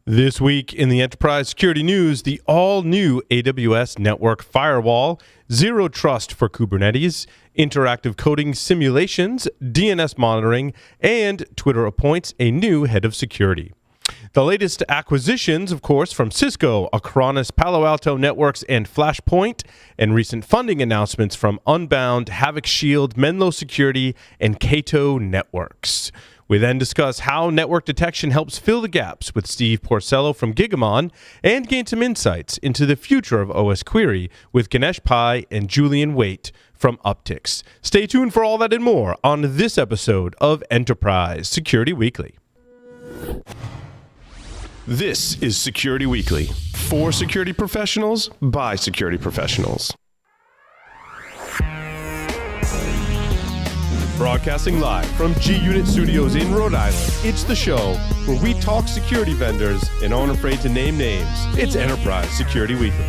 This week in the enterprise security news, the all-new AWS network firewall, zero trust for Kubernetes, interactive coding simulations, DNS monitoring, and Twitter appoints a new head of security. The latest acquisitions, of course, from Cisco, Acronis, Palo Alto Networks, and Flashpoint, and recent funding announcements from Unbound, Havoc Shield, Menlo Security, and Cato Networks. We then discuss how network detection helps fill the gaps with Steve Porcello from Gigamon and gain some insights into the future of OS Query with Ganesh and Julian Wayte from Uptycs. Stay tuned for all that and more on this episode of Enterprise Security Weekly. This is Security Weekly, for security professionals, by security professionals. Broadcasting live from G-Unit Studios in Rhode Island, it's the show where we talk security vendors and aren't afraid to name names. It's Enterprise Security Weekly.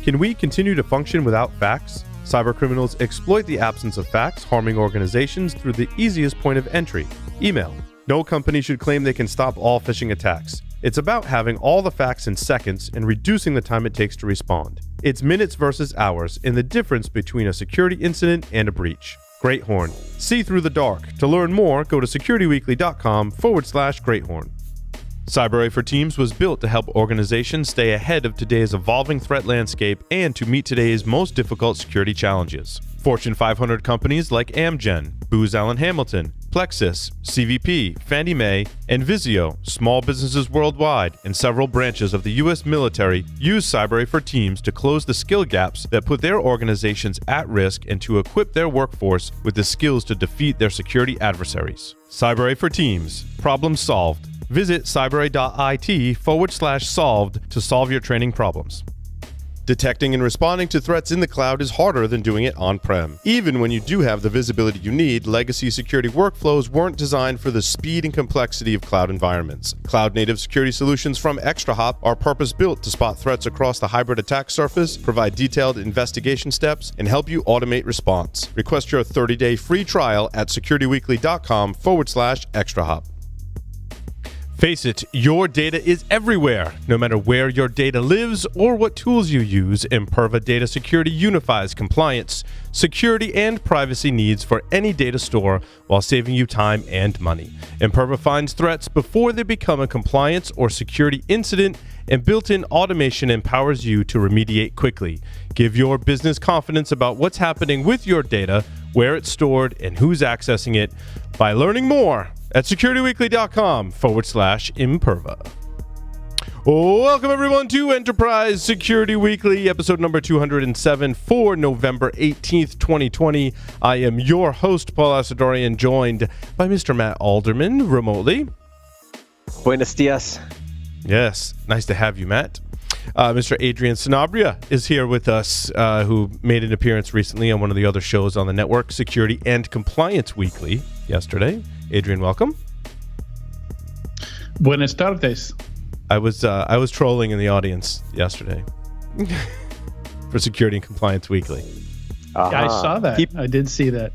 Can we continue to function without facts? Cybercriminals exploit the absence of facts, harming organizations through the easiest point of entry, email. No company should claim they can stop all phishing attacks. It's about having all the facts in seconds and reducing the time it takes to respond. It's minutes versus hours in the difference between a security incident and a breach. Great Horn. See through the dark. To learn more, go to securityweekly.com/Great Horn. CyberArray for Teams was built to help organizations stay ahead of today's evolving threat landscape and to meet today's most difficult security challenges. Fortune 500 companies like Amgen, Booz Allen Hamilton, Plexus, CVP, Fannie Mae, and Vizio, small businesses worldwide, and several branches of the U.S. military use CyberArray for Teams to close the skill gaps that put their organizations at risk and to equip their workforce with the skills to defeat their security adversaries. CyberArray for Teams. Problem solved. Visit cyberarray.it/solved to solve your training problems. Detecting and responding to threats in the cloud is harder than doing it on-prem. Even when you do have the visibility you need, legacy security workflows weren't designed for the speed and complexity of cloud environments. Cloud-native security solutions from ExtraHop are purpose-built to spot threats across the hybrid attack surface, provide detailed investigation steps, and help you automate response. Request your 30-day free trial at securityweekly.com/ExtraHop. Face it, your data is everywhere. No matter where your data lives or what tools you use, Imperva Data Security unifies compliance, security, and privacy needs for any data store while saving you time and money. Imperva finds threats before they become a compliance or security incident, and built-in automation empowers you to remediate quickly. Give your business confidence about what's happening with your data, where it's stored, and who's accessing it by learning more at securityweekly.com/Imperva. Welcome everyone to Enterprise Security Weekly, episode number 207 for November 18th, 2020. I am your host, Paul Asadorian, joined by Mr. Matt Alderman remotely. Buenos dias. Yes, nice to have you, Matt. Mr. Adrian Sanabria is here with us, who made an appearance recently on one of the other shows on the network, Security and Compliance Weekly, yesterday. Adrian, welcome. Buenas tardes. I was trolling in the audience yesterday for Security and Compliance Weekly. I saw that. I did see that.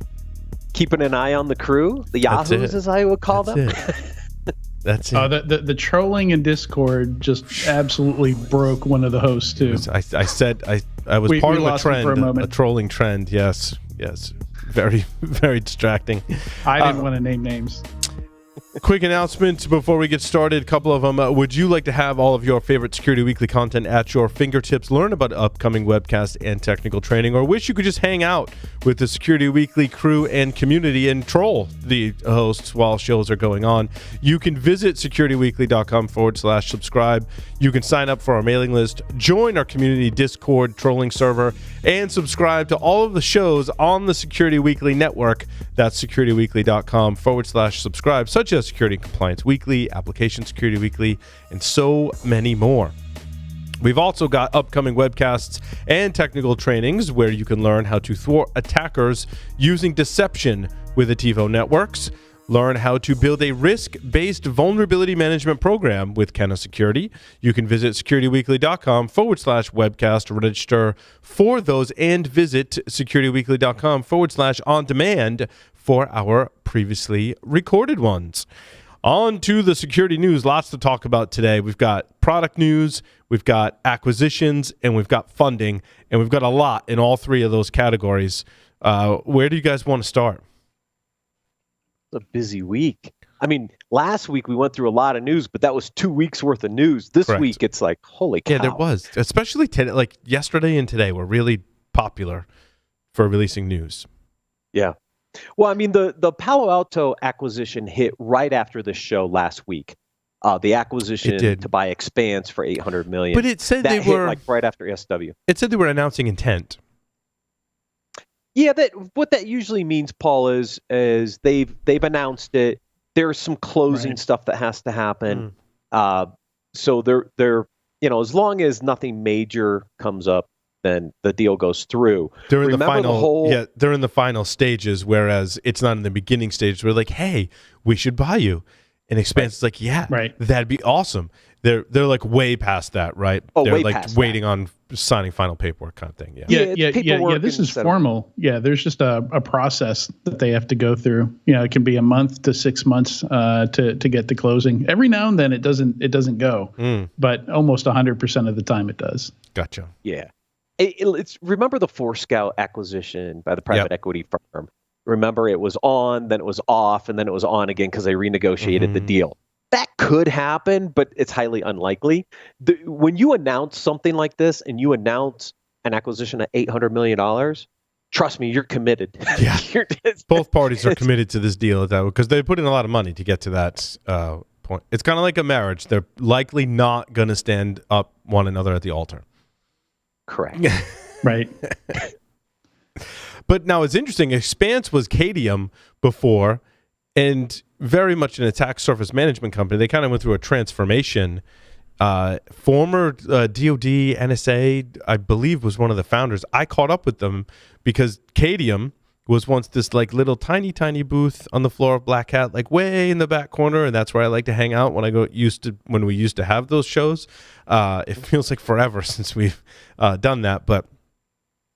Keeping an eye on the crew, the Yahoos, as I would call them. That's it. The trolling in Discord just absolutely broke one of the hosts too. I said I was part of a trend, a trolling trend. Yes, very, very distracting. I didn't want to name names. Quick announcement before we get started, a couple of them. Would you like to have all of your favorite Security Weekly content at your fingertips, learn about upcoming webcasts and technical training, or wish you could just hang out with the Security Weekly crew and community and troll the hosts while shows are going on? You can visit securityweekly.com/subscribe. You can sign up for our mailing list, join our community Discord trolling server, and subscribe to all of the shows on the Security Weekly network. That's securityweekly.com/subscribe, such as Security and Compliance Weekly, Application Security Weekly, and so many more. We've also got upcoming webcasts and technical trainings where you can learn how to thwart attackers using deception with Ativo Networks. Learn how to build a risk-based vulnerability management program with Kenna Security. You can visit securityweekly.com/webcast to register for those, and visit securityweekly.com/on-demand for our previously recorded ones. On to the security news. Lots to talk about today. We've got product news, we've got acquisitions, and we've got funding, and we've got a lot in all three of those categories. Where do you guys want to start? It's a busy week. I mean, last week we went through a lot of news, but that was 2 weeks worth of news. This Correct. week it's like, holy cow. Yeah, there was. Especially today, like yesterday and today were really popular for releasing news. Yeah. Well, I mean, the Palo Alto acquisition hit right after the show last week. The acquisition to buy Expanse for $800 million. But it said that they hit were like right after SW. It said they were announcing intent. Yeah, what that usually means, Paul, is they've announced it. There's some closing stuff that has to happen. So they're as long as nothing major comes up, then the deal goes through. They're in the final stages, whereas it's not in the beginning stages. We're like, hey, we should buy you. And Expanse is like, that'd be awesome. They're like way past that, right? Oh, they're way like past waiting on signing final paperwork kind of thing. Yeah. This is formal. Yeah, there's just a process that they have to go through. It can be a month to 6 months to get to closing. Every now and then it doesn't go, but almost 100% of the time it does. Gotcha. Yeah. It's remember the Forescout acquisition by the private equity firm. Remember, it was on, then it was off, and then it was on again because they renegotiated the deal. That could happen, but it's highly unlikely. When you announce something like this and you announce an acquisition at $800 million, trust me, you're committed. Yeah. Both parties are committed to this deal because they put in a lot of money to get to that point. It's kind of like a marriage. They're likely not going to stand up one another at the altar. Correct. Right. But now it's interesting. Expanse was Cadium before, and very much an attack surface management company. They kind of went through a transformation. Former DOD, NSA, I believe, was one of the founders. I caught up with them because Cadium was once this like little tiny booth on the floor of Black Hat, like way in the back corner, and that's where I like to hang out when we used to have those shows. It feels like forever since we've done that, but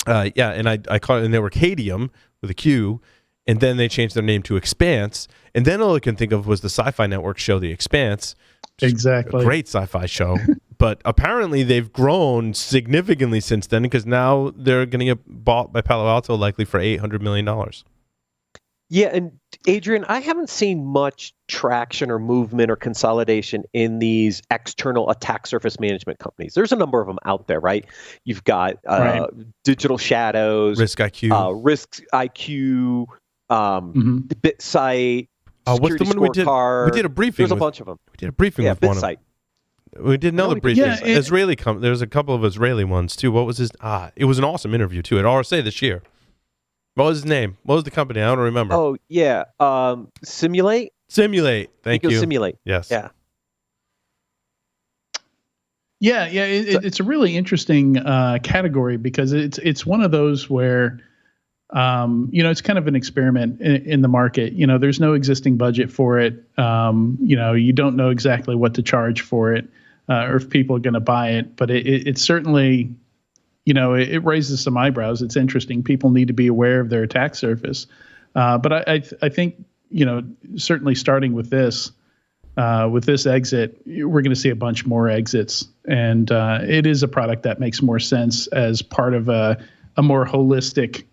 and I caught it, and they were Cadium with a Q, and then they changed their name to Expanse, and then all I can think of was the Sci-Fi Network show, The Expanse. Exactly. A great sci-fi show. But apparently they've grown significantly since then because now they're going to get bought by Palo Alto likely for $800 million. Yeah, and Adrian, I haven't seen much traction or movement or consolidation in these external attack surface management companies. There's a number of them out there, right? You've got Digital Shadows, Risk IQ, BitSight, what's the one we did? We did a briefing. There's a bunch of them. We did a briefing with one of them. We did another briefing. Yeah, there's a couple of Israeli ones too. What was his? It was an awesome interview too at RSA this year. What was his name? What was the company? I don't remember. Oh yeah, Simulate. Thank you. Simulate. Yes. Yeah. Yeah. It's a really interesting category because it's one of those where. It's kind of an experiment in the market. There's no existing budget for it. You don't know exactly what to charge for it or if people are going to buy it. But it certainly, it raises some eyebrows. It's interesting. People need to be aware of their attack surface. But I think, certainly starting with this exit, we're going to see a bunch more exits. And it is a product that makes more sense as part of a more holistic,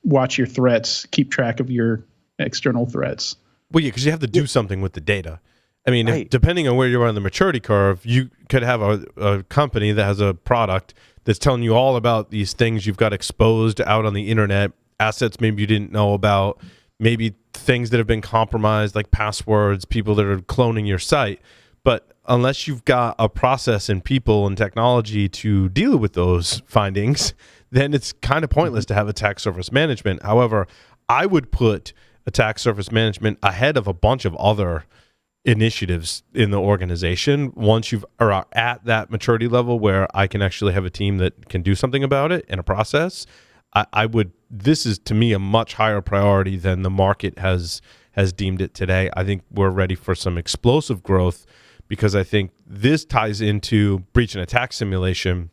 watch your threats, keep track of your external threats. Well, yeah, because you have to do something with the data. I mean, depending on where you are on the maturity curve, you could have a company that has a product that's telling you all about these things you've got exposed out on the internet, assets maybe you didn't know about, maybe things that have been compromised like passwords, people that are cloning your site. But unless you've got a process and people and technology to deal with those findings, then it's kind of pointless to have attack surface management. However, I would put attack surface management ahead of a bunch of other initiatives in the organization. Once you are at that maturity level where I can actually have a team that can do something about it and a process, this is to me a much higher priority than the market has deemed it today. I think we're ready for some explosive growth because I think this ties into breach and attack simulation,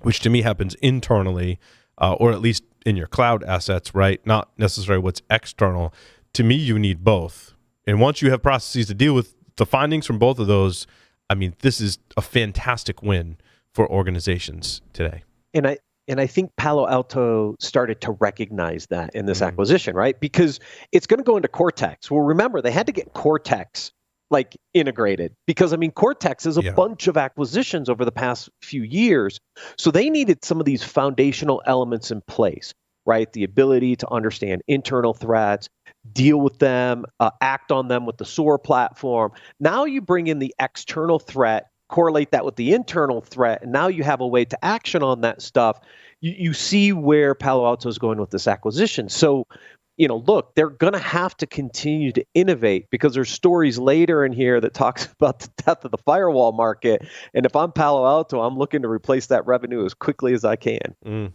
which to me happens internally, or at least in your cloud assets, right? Not necessarily what's external. To me, you need both. And once you have processes to deal with the findings from both of those, I mean, this is a fantastic win for organizations today. And I think Palo Alto started to recognize that in this acquisition, right? Because it's going to go into Cortex. Well, remember, they had to get Cortex like integrated because, I mean, Cortex is a bunch of acquisitions over the past few years. So they needed some of these foundational elements in place, right? The ability to understand internal threats, deal with them, act on them with the SOAR platform. Now you bring in the external threat, correlate that with the internal threat, and now you have a way to action on that stuff. You see where Palo Alto is going with this acquisition. So, look, they're going to have to continue to innovate because there's stories later in here that talks about the death of the firewall market. And if I'm Palo Alto, I'm looking to replace that revenue as quickly as I can. That's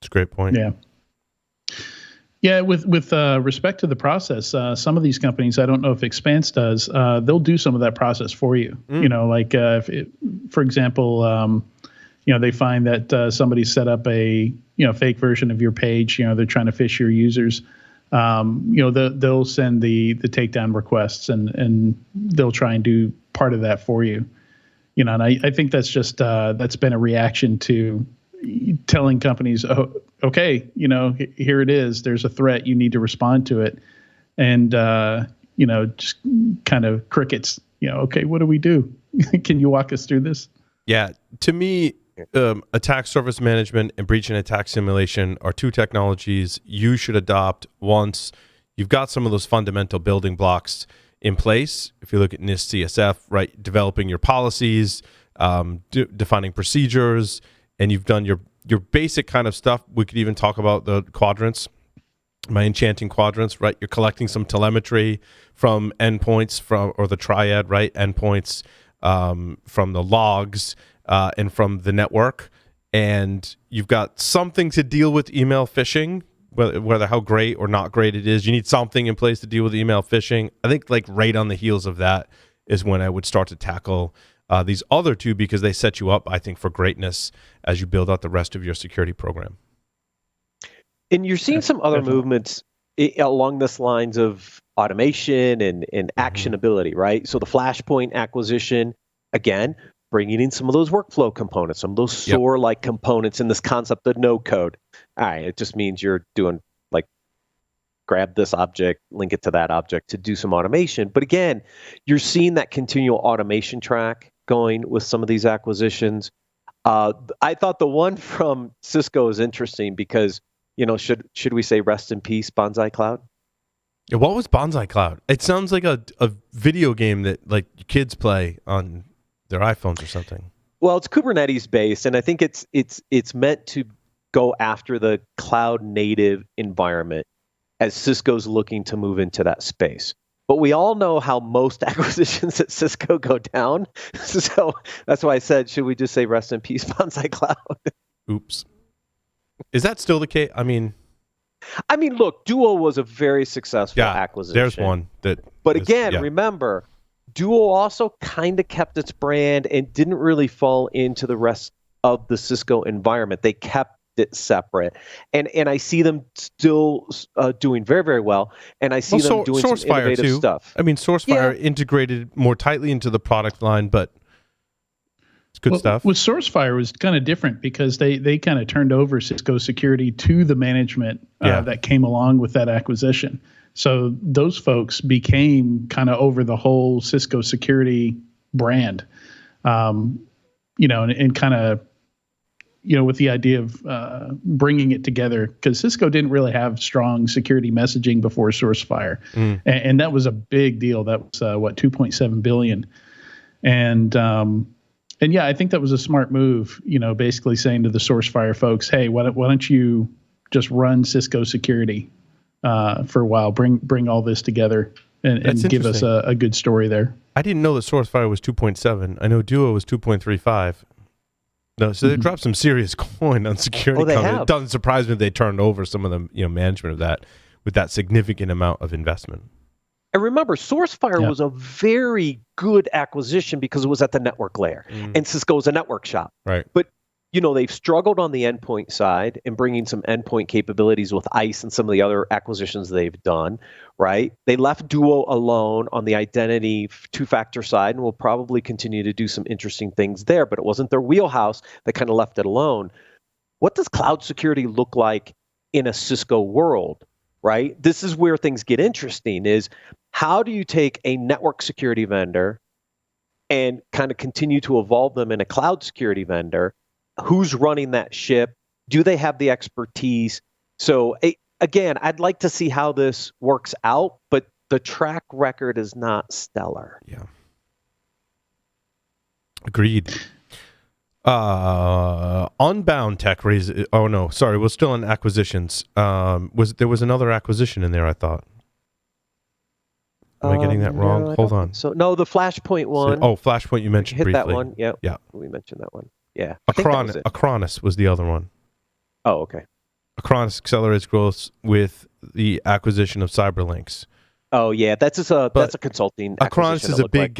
a great point. Yeah. Yeah, with respect to the process, some of these companies, I don't know if Expanse does, they'll do some of that process for you. Like for example, they find that somebody set up a fake version of your page. They're trying to phish your users. They'll send the takedown requests and they'll try and do part of that for you. And I think that's just that's been a reaction to telling companies, oh, okay, here it is. There's a threat. You need to respond to it. And, just kind of crickets, okay, what do we do? Can you walk us through this? Yeah. To me, attack surface management and breach and attack simulation are two technologies you should adopt once you've got some of those fundamental building blocks in place. If you look at NIST CSF, right, developing your policies, defining procedures, and you've done your basic kind of stuff. We could even talk about the quadrants, my enchanting quadrants, right? You're collecting some telemetry from endpoints or the triad, right? Endpoints from the logs and from the network. And you've got something to deal with email phishing, whether how great or not great it is. You need something in place to deal with email phishing. I think like right on the heels of that is when I would start to tackle these other two, because they set you up, I think, for greatness as you build out the rest of your security program. And you're seeing some other movements along this lines of automation and actionability, right? So the Flashpoint acquisition, again, bringing in some of those workflow components, some of those SOAR-like components in this concept of no code. All right, it just means you're doing like grab this object, link it to that object to do some automation. But again, you're seeing that continual automation track going with some of these acquisitions. I thought the one from Cisco is interesting because, should we say rest in peace, Bonsai Cloud? Yeah, what was Bonsai Cloud? It sounds like a video game that like kids play on their iPhones or something. Well, it's Kubernetes based, and I think it's meant to go after the cloud native environment as Cisco's looking to move into that space. But we all know how most acquisitions at Cisco go down. So that's why I said, should we just say rest in peace, Bonsai Cloud? Oops. Is that still the case? I mean, look, Duo was a very successful acquisition. There's one that. But again, remember, Duo also kind of kept its brand and didn't really fall into the rest of the Cisco environment. They kept it separate, and I see them still doing very, very well, and I see them doing some innovative stuff. I mean, SourceFire integrated more tightly into the product line, but it's good stuff. With SourceFire, it was kind of different because they kind of turned over Cisco security to the management that came along with that acquisition. So those folks became kind of over the whole Cisco security brand, and kind of, with the idea of bringing it together, because Cisco didn't really have strong security messaging before SourceFire, and that was a big deal. That was $2.7 billion, and yeah, I think that was a smart move. Basically saying to the SourceFire folks, hey, why don't you just run Cisco security for a while, bring all this together, and give us a good story there. I didn't know that SourceFire was 2.7. I know Duo was 2.35. No, so they dropped some serious coin on security. It doesn't surprise me they turned over some of the management of that with that significant amount of investment. And remember, SourceFire was a very good acquisition because it was at the network layer, and Cisco was a network shop. Right. But they've struggled on the endpoint side and bringing some endpoint capabilities with ICE and some of the other acquisitions they've done, right? They left Duo alone on the identity two-factor side and will probably continue to do some interesting things there, but it wasn't their wheelhouse. They kind of left it alone. What does cloud security look like in a Cisco world, right? This is where things get interesting, is how do you take a network security vendor and kind of continue to evolve them in a cloud security vendor? Who's running that ship? Do they have the expertise? So again, I'd like to see how this works out, but the track record is not stellar. Yeah. Agreed. Unbound Tech raised. Oh no, sorry, we're still in acquisitions. There was another acquisition in there, I thought. Am I getting that wrong? No, Hold on. So no, the Flashpoint one. Flashpoint you mentioned hit briefly. That one. Yep. Yeah. We mentioned that one. Yeah. Acronis was the other one. Oh, okay. Acronis accelerates growth with the acquisition of Cyberlinks. Oh yeah, that's a consulting. Acronis is a big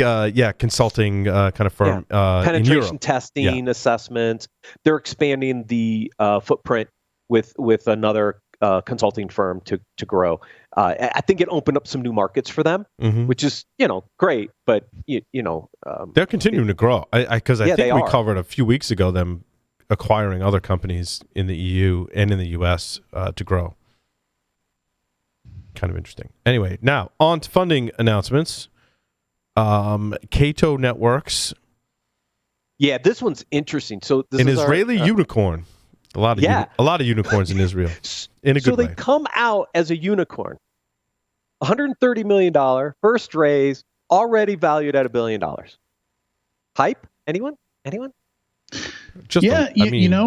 consulting kind of firm. Penetration testing, assessment. They're expanding the footprint with another consulting firm to grow. I think it opened up some new markets for them, which is great. But they're continuing to grow. Because I think we covered a few weeks ago them acquiring other companies in the EU and in the US to grow. Kind of interesting. Anyway, now on to funding announcements. Cato Networks. Yeah, this one's interesting. So this an is Israeli unicorn. A lot of unicorns in Israel. In a good way. So they come out as a unicorn. $130 million, first raise, already valued at $1 billion. Hype? Anyone?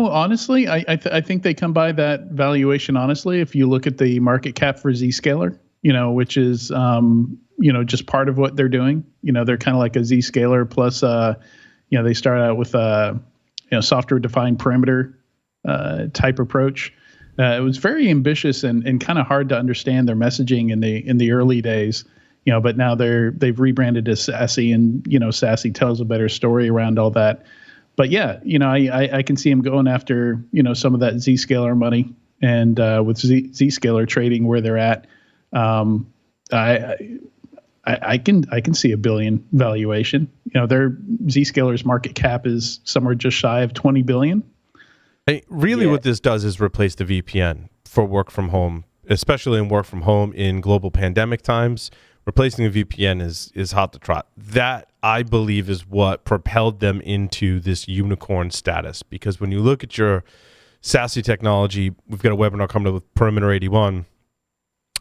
Honestly, I think they come by that valuation. Honestly, if you look at the market cap for Zscaler, which is just part of what they're doing. They're kind of like a Zscaler plus, they start out with software defined perimeter type approach. It was very ambitious and kind of hard to understand their messaging in the early days. But now they've rebranded as SASE, and SASE tells a better story around all that. But yeah, I can see him going after some of that Zscaler money, and with Zscaler trading where they're at, I can see $1 billion valuation. Their Zscaler's market cap is somewhere just shy of $20 billion. What this does is replace the VPN for work from home, especially in work from home in global pandemic times. Replacing the VPN is hot to trot. That, I believe, is what propelled them into this unicorn status. Because when you look at your SASE technology, we've got a webinar coming up with Perimeter 81.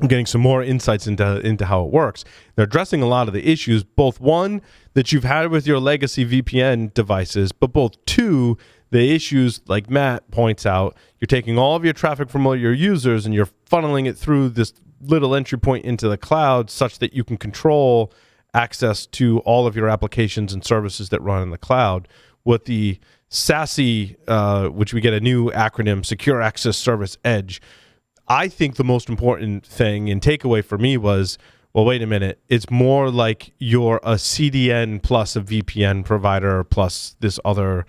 I'm getting some more insights into how it works. They're addressing a lot of the issues, both one, that you've had with your legacy VPN devices, but both two, the issues, like Matt points out, you're taking all of your traffic from all your users and you're funneling it through this little entry point into the cloud such that you can control access to all of your applications and services that run in the cloud. What the SASE, which we get a new acronym, Secure Access Service Edge, I think the most important thing and takeaway for me was, well, wait a minute, it's more like you're a CDN plus a VPN provider plus this other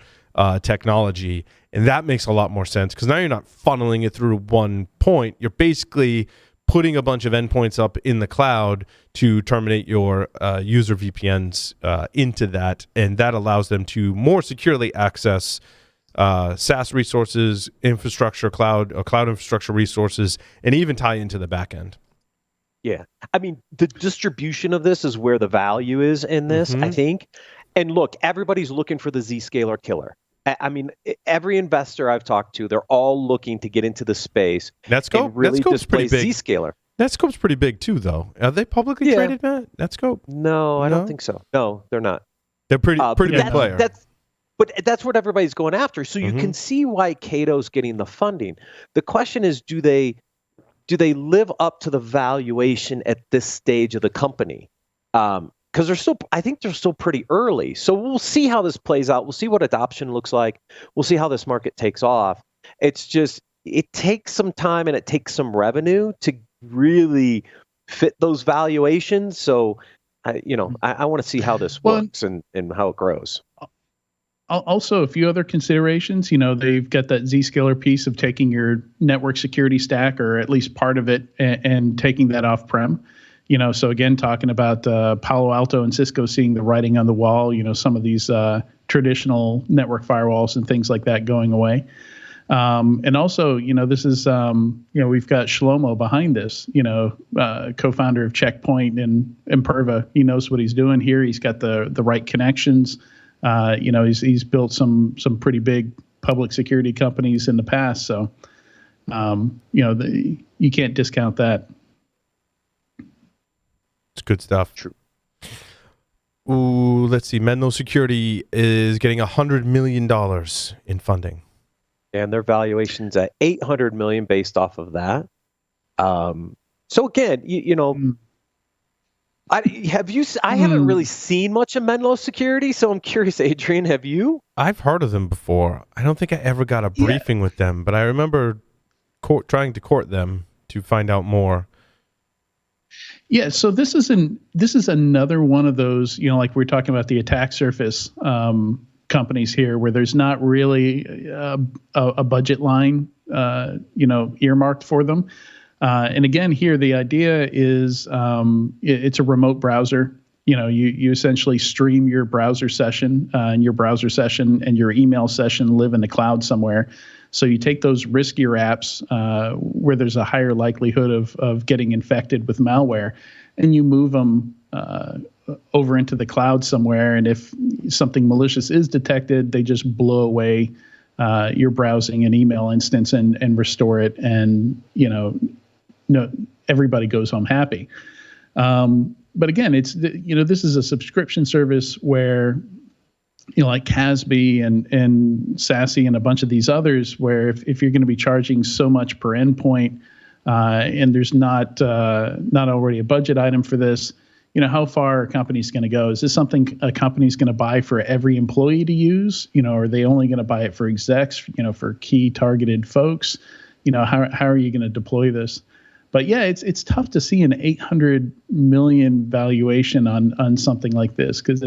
technology. And that makes a lot more sense because now you're not funneling it through one point. You're basically putting a bunch of endpoints up in the cloud to terminate your user VPNs into that. And that allows them to more securely access SaaS resources, infrastructure, cloud infrastructure resources, and even tie into the back end. Yeah. I mean, the distribution of this is where the value is in this, I think. And look, everybody's looking for the Zscaler killer. I mean, every investor I've talked to, they're all looking to get into the space. Netscope? And really Netscope's pretty big. Zscaler. Netscope's pretty big too, though. Are they publicly traded, Matt? Netscope? No, I don't think so. No, they're not. They're pretty big player. But that's what everybody's going after. So you can see why Cato's getting the funding. The question is, do they live up to the valuation at this stage of the company? Because I think they're still pretty early. So we'll see how this plays out. We'll see what adoption looks like. We'll see how this market takes off. It's just, it takes some time and it takes some revenue to really fit those valuations. So, I want to see how this works and how it grows. Also, a few other considerations. They've got that Zscaler piece of taking your network security stack, or at least part of it, and taking that off-prem. So again, talking about Palo Alto and Cisco seeing the writing on the wall. Some of these traditional network firewalls and things like that going away. And also, this is, we've got Shlomo behind this, co-founder of Checkpoint and Imperva. He knows what he's doing here. He's got the right connections. He's built some pretty big public security companies in the past. So, you can't discount that. It's good stuff. True. Ooh, let's see. Menlo Security is getting $100 million in funding. And their valuation's at $800 million based off of that. So again, I haven't really seen much of Menlo Security, so I'm curious, Adrian, have you? I've heard of them before. I don't think I ever got a briefing with them, but I remember trying to court them to find out more. Yeah, so this is another one of those, like we're talking about the attack surface companies here, where there's not really a budget line, earmarked for them. And again, here the idea is it's a remote browser. You essentially stream your browser session, and your browser session and your email session live in the cloud somewhere. So you take those riskier apps where there's a higher likelihood of getting infected with malware, and you move them over into the cloud somewhere. And if something malicious is detected, they just blow away your browsing and email instance and restore it. And, no, everybody goes home happy. But again, this is a subscription service where, like CASB and SASE and a bunch of these others, where if you're going to be charging so much per endpoint, and there's not already a budget item for this, how far are a company's going to go? Is this something a company's going to buy for every employee to use? Are they only going to buy it for execs, for key targeted folks? How are you going to deploy this? But yeah, it's tough to see an $800 million valuation on something like this, because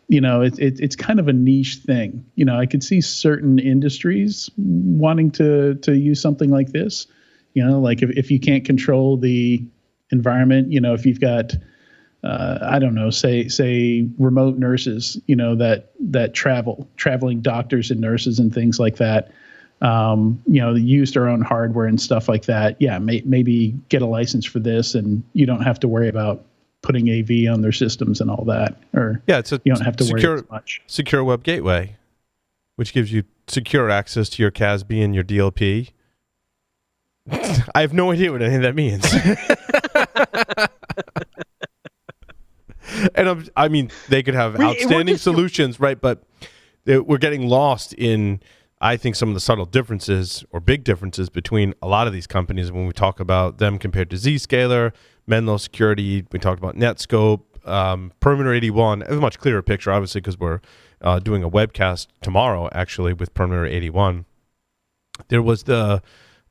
it's kind of a niche thing. I could see certain industries wanting to use something like this. Like if you can't control the environment, if you've got I don't know, say remote nurses, that traveling doctors and nurses and things like that. They use their own hardware and stuff like that. Yeah, maybe get a license for this, and you don't have to worry about putting AV on their systems and all that. Or you don't have to worry as much. Secure web gateway, which gives you secure access to your CASB and your DLP. I have no idea what any of that means. And I mean, they could have outstanding solutions, right? But we're getting lost in, I think, some of the subtle differences or big differences between a lot of these companies when we talk about them compared to Zscaler, Menlo Security. We talked about Netscope, Perimeter 81. A much clearer picture, obviously, because we're doing a webcast tomorrow, actually, with Perimeter 81. There was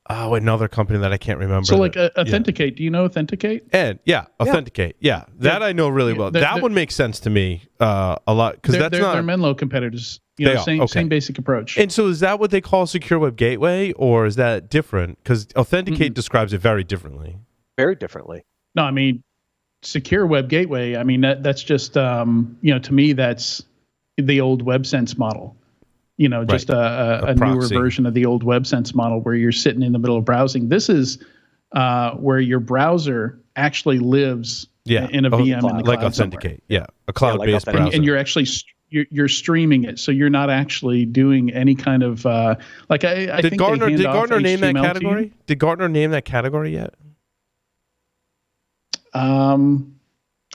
another company that I can't remember. So, Authenticate. Yeah. Do you know Authenticate? Authenticate. Yeah, that I know really well. That one makes sense to me a lot, because they're Menlo competitors. Same basic approach. And so, is that what they call Secure Web Gateway, or is that different? Because Authenticate describes it very differently. Very differently. No, I mean, Secure Web Gateway. I mean, that's just to me, that's the old WebSense model. Just a newer version of the old WebSense model, where you're sitting in the middle of browsing. This is where your browser actually lives in a VM in the cloud. Like Authenticate, a cloud-based browser. And you're actually you're streaming it, so you're not actually doing any kind of I think Gartner name that category? Did Gartner name that category yet?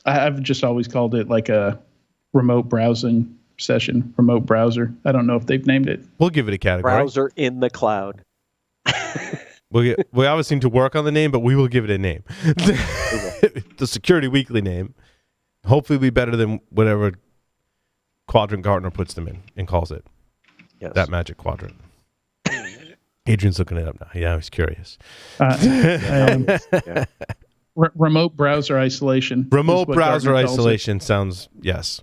I've just always called it like a remote browsing session, remote browser. I don't know if they've named it. We'll give it a category. Browser in the cloud. We obviously need to work on the name, but we will give it a name. The Security Weekly name. Hopefully be better than whatever quadrant Gartner puts them in and calls it. Yes. That magic quadrant. Adrian's looking it up now. Yeah, I was curious. Remote browser isolation. Remote browser isolation sounds, yes.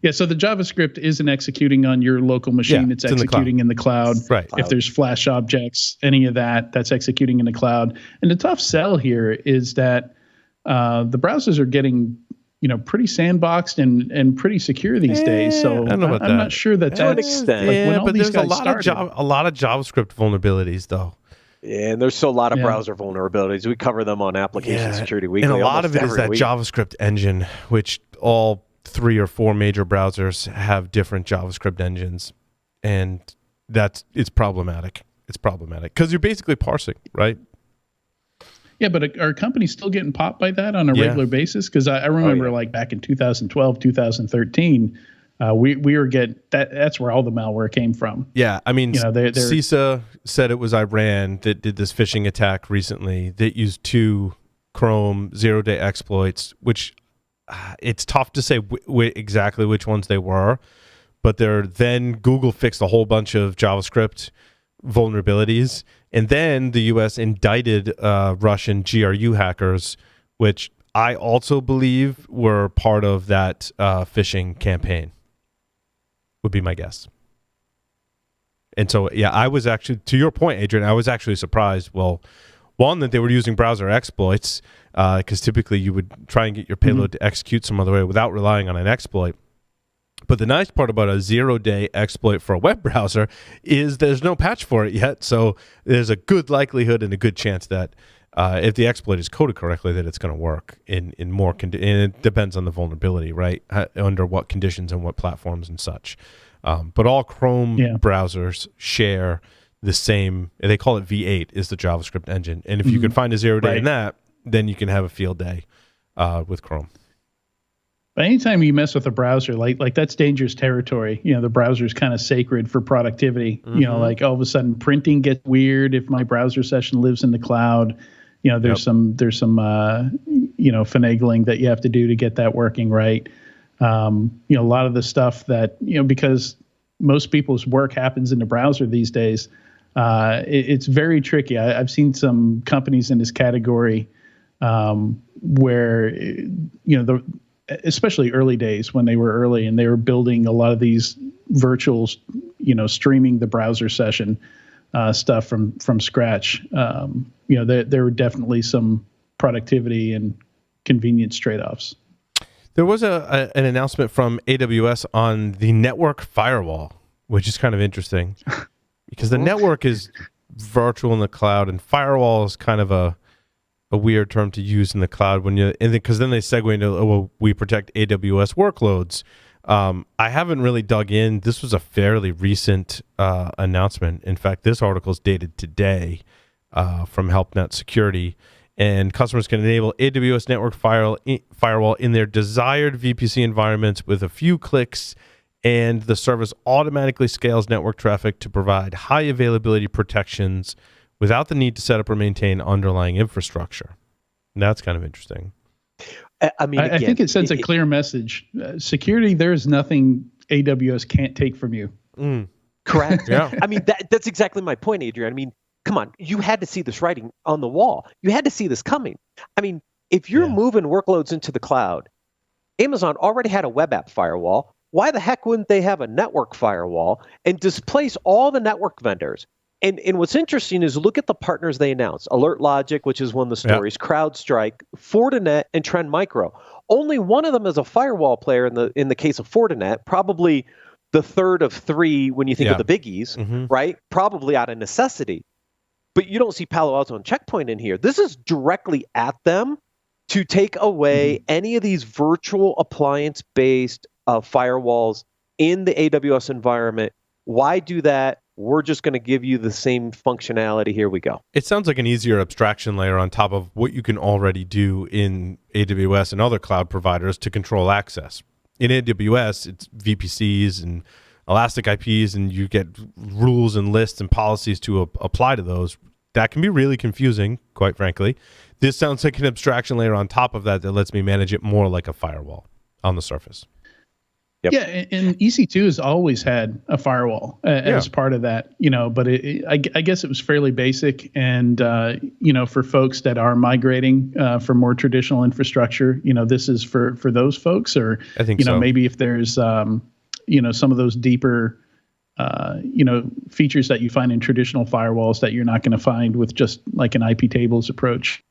Yeah, so the JavaScript isn't executing on your local machine. Yeah, it's executing in the cloud. Right. If there's Flash objects, any of that, that's executing in the cloud. And the tough sell here is that the browsers are getting, pretty sandboxed and pretty secure these days. So I'm not sure that to an extent. Yeah, but there's a lot of JavaScript vulnerabilities though. Yeah, and there's still a lot of browser vulnerabilities. We cover them on Application Security Weekly. And a lot of it is that JavaScript engine, which all 3 or 4 major browsers have different JavaScript engines, and it's problematic. It's problematic because you're basically parsing, right? Yeah, but are companies still getting popped by that on a regular basis? Because I remember like back in 2012, 2013, we were getting that's where all the malware came from. Yeah, I mean, CISA said it was Iran that did this phishing attack recently that used 2 Chrome 0-day exploits, which it's tough to say exactly which ones they were, but then Google fixed a whole bunch of JavaScript vulnerabilities, and then the U.S. indicted Russian GRU hackers, which I also believe were part of that phishing campaign, would be my guess. And so, yeah, I was actually, to your point, Adrian, I was actually surprised. Well, one, that they were using browser exploits, because typically you would try and get your payload to execute some other way without relying on an exploit. But the nice part about a 0-day exploit for a web browser is there's no patch for it yet. So there's a good likelihood and a good chance that if the exploit is coded correctly, that it's going to work in more and it depends on the vulnerability, right? Under what conditions and what platforms and such. But all Chrome browsers share the same, they call it V8 is the JavaScript engine. And if you can find a 0-day in that, then you can have a field day with Chrome. But anytime you mess with a browser, like that's dangerous territory. The browser is kind of sacred for productivity. Like all of a sudden printing gets weird if my browser session lives in the cloud. There's some finagling that you have to do to get that working right. A lot of the stuff that, because most people's work happens in the browser these days, it's very tricky. I've seen some companies in this category where, especially early days when they were early and they were building a lot of these virtual, streaming the browser session stuff from scratch. There were definitely some productivity and convenience trade-offs. There was an announcement from AWS on the network firewall, which is kind of interesting because the network is virtual in the cloud and firewall is kind of a weird term to use in the cloud because then they segue into, we protect AWS workloads. I haven't really dug in. This was a fairly recent announcement. In fact, this article is dated today from HelpNet Security. And customers can enable AWS network firewall in their desired VPC environments with a few clicks, and the service automatically scales network traffic to provide high availability protections without the need to set up or maintain underlying infrastructure. And that's kind of interesting. I mean, again, I think it sends a clear message. Security, there's nothing AWS can't take from you. Correct. Yeah. I mean, that's exactly my point, Adrian. I mean, come on, you had to see this writing on the wall. You had to see this coming. I mean, if you're moving workloads into the cloud, Amazon already had a web app firewall. Why the heck wouldn't they have a network firewall and displace all the network vendors? And what's interesting is look at the partners they announced. Alert Logic, which is one of the stories, CrowdStrike, Fortinet, and Trend Micro. Only one of them is a firewall player in the case of Fortinet, probably the third of 3 when you think of the biggies, right? Probably out of necessity. But you don't see Palo Alto and Checkpoint in here. This is directly at them to take away any of these virtual appliance-based firewalls in the AWS environment. Why do that? We're just going to give you the same functionality. Here we go. It sounds like an easier abstraction layer on top of what you can already do in AWS and other cloud providers to control access. In AWS, it's VPCs and Elastic IPs, and you get rules and lists and policies to apply to those. That can be really confusing, quite frankly. This sounds like an abstraction layer on top of that lets me manage it more like a firewall on the surface. Yep. Yeah, and EC2 has always had a firewall as part of that, but I guess it was fairly basic. And, for folks that are migrating from more traditional infrastructure, this is for those folks, or, I think so. Maybe if there's, some of those deeper, features that you find in traditional firewalls that you're not going to find with just like an IP tables approach,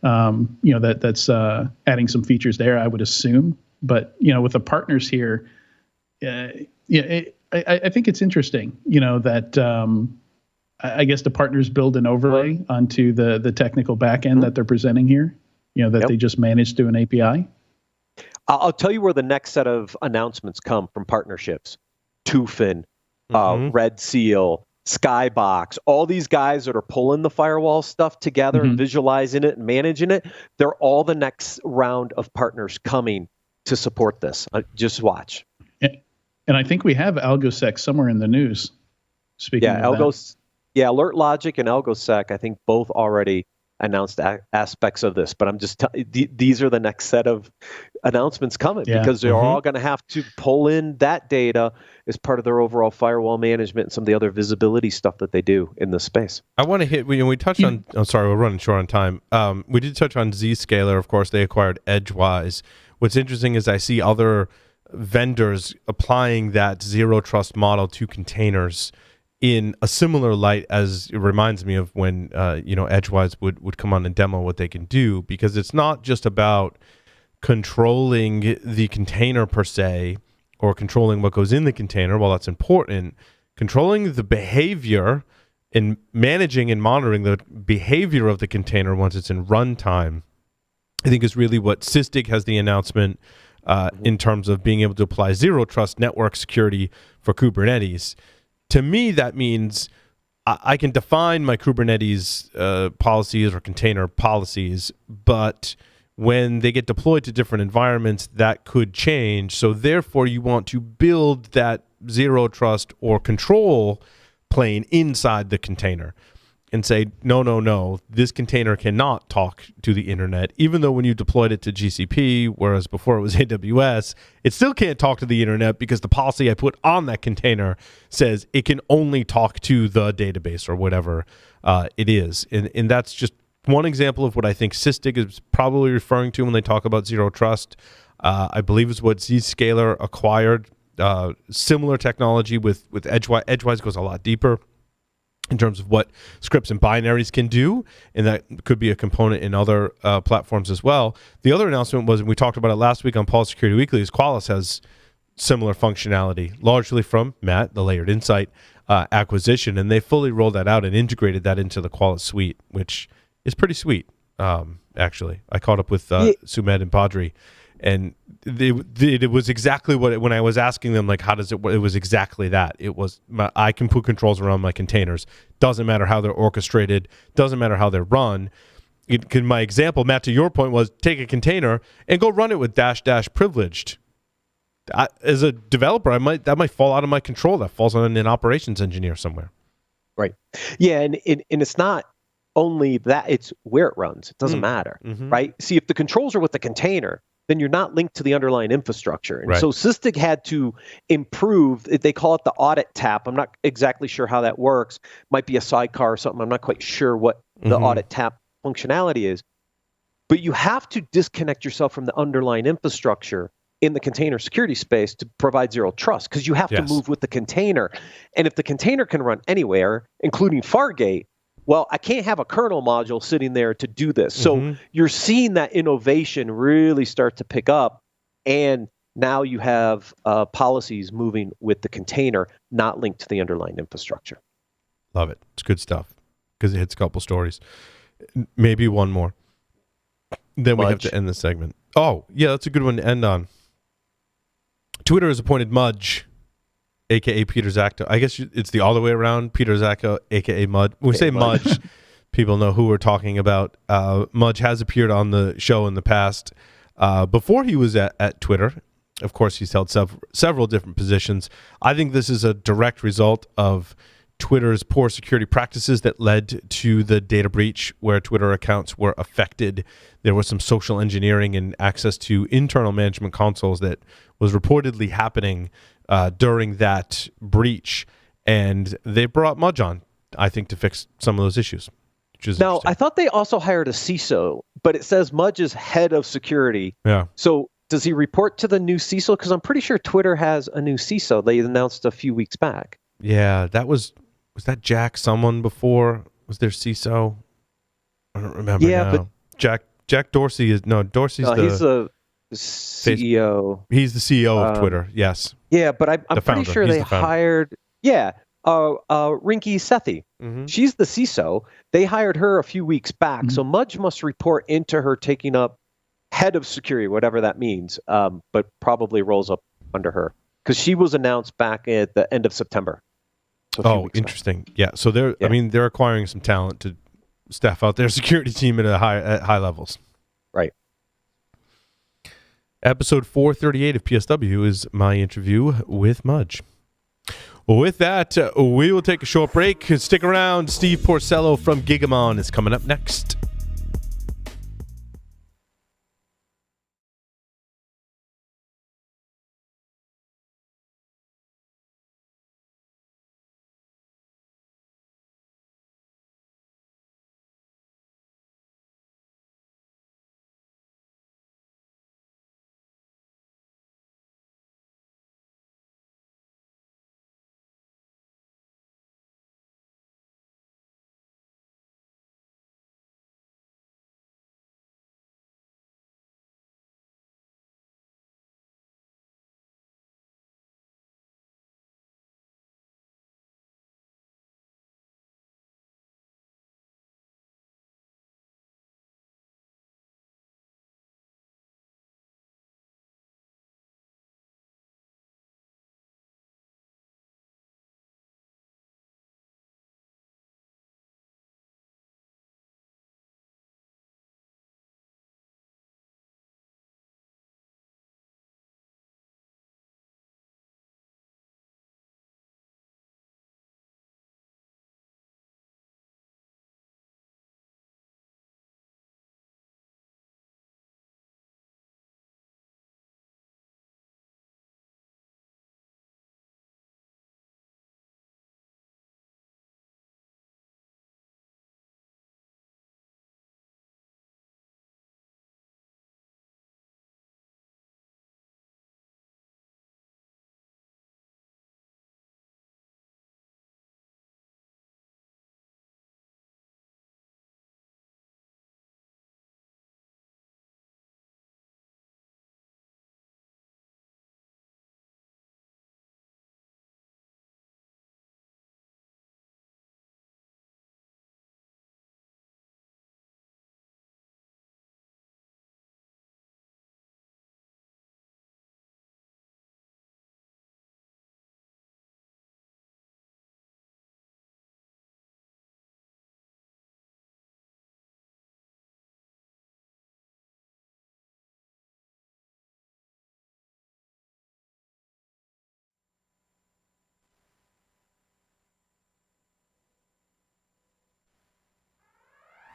that's adding some features there, I would assume. But, with the partners here, I think it's interesting, that I guess the partners build an overlay onto the technical backend that they're presenting here, that they just manage through an API. I'll tell you where the next set of announcements come from partnerships. Tufin, Red Seal, Skybox, all these guys that are pulling the firewall stuff together and visualizing it and managing it, they're all the next round of partners coming to support this. Just watch. And I think we have AlgoSec somewhere in the news. Speaking of that. Alert Logic and AlgoSec, I think both already announced aspects of this. But I'm just these are the next set of announcements coming because they're all going to have to pull in that data as part of their overall firewall management and some of the other visibility stuff that they do in this space. I want to hit, we touched on, I'm sorry, we're running short on time. We did touch on Zscaler. Of course, they acquired Edgewise. What's interesting is I see other vendors applying that zero trust model to containers in a similar light, as it reminds me of when Edgewise would come on and demo what they can do, because it's not just about controlling the container per se, or controlling what goes in the container. While that's important, controlling the behavior and managing and monitoring the behavior of the container once it's in runtime, I think is really what Sysdig has the announcement in terms of being able to apply zero trust network security for Kubernetes. To me, that means I can define my Kubernetes policies or container policies, but when they get deployed to different environments, that could change. So therefore, you want to build that zero trust or control plane inside the container and say, no, this container cannot talk to the internet, even though when you deployed it to GCP, whereas before it was AWS, it still can't talk to the internet because the policy I put on that container says it can only talk to the database or whatever it is. And that's just one example of what I think Sysdig is probably referring to when they talk about zero trust. I believe is what Zscaler acquired. Similar technology with Edgewise. Edgewise goes a lot deeper in terms of what scripts and binaries can do, and that could be a component in other platforms as well. The other announcement was, and we talked about it last week on Paul Security Weekly, is Qualys has similar functionality, largely from Matt, the Layered Insight acquisition, and they fully rolled that out and integrated that into the Qualys suite, which is pretty sweet, actually. I caught up with Sumed and Padri, and it was exactly what when I was asking them, like, how does it work? It was exactly that. It was, I can put controls around my containers. Doesn't matter how they're orchestrated. Doesn't matter how they're run. My example, Matt, to your point, was take a container and go run it with -- privileged. As a developer, that might fall out of my control. That falls on an operations engineer somewhere. Right. Yeah, and it's not only that, it's where it runs. It doesn't matter, right? See, if the controls are with the container, then you're not linked to the underlying infrastructure. And so Sysdig had to improve, they call it the audit tap. I'm not exactly sure how that works. Might be a sidecar or something. I'm not quite sure what the audit tap functionality is. But you have to disconnect yourself from the underlying infrastructure in the container security space to provide zero trust, because you have to move with the container. And if the container can run anywhere, including Fargate, well, I can't have a kernel module sitting there to do this. So you're seeing that innovation really start to pick up, and now you have policies moving with the container, not linked to the underlying infrastructure. Love it. It's good stuff because it hits a couple stories. Maybe one more. Then we have to end the segment. Oh, yeah, that's a good one to end on. Twitter has appointed Mudge, a.k.a. Peter Zakto. I guess it's the all the way around. Peter Zakto, a.k.a. Mud. When we say Mudge, people know who we're talking about. Mudge has appeared on the show in the past. Before he was at Twitter, of course, he's held several different positions. I think this is a direct result of Twitter's poor security practices that led to the data breach where Twitter accounts were affected. There was some social engineering and access to internal management consoles that was reportedly happening during that breach. And they brought Mudge on, I think, to fix some of those issues. Now, I thought they also hired a CISO, but it says Mudge is head of security. Yeah. So does he report to the new CISO? Because I'm pretty sure Twitter has a new CISO. They announced a few weeks back. Yeah, was that Jack someone before? Was there CISO? I don't remember now. But Jack Dorsey is... No, Dorsey's he's the CEO. He's the CEO of Twitter, yes. Yeah, but I'm pretty sure they hired... Yeah. Rinky Sethi. Mm-hmm. She's the CISO. They hired her a few weeks back. Mm-hmm. So Mudge must report into her taking up head of security, whatever that means, but probably rolls up under her because she was announced back at the end of September. So interesting. Back. Yeah. So they're acquiring some talent to staff out their security team at high levels. Right. Episode 438 of PSW is my interview with Mudge. With that, we will take a short break. Stick around. Steve Porcello from Gigamon is coming up next.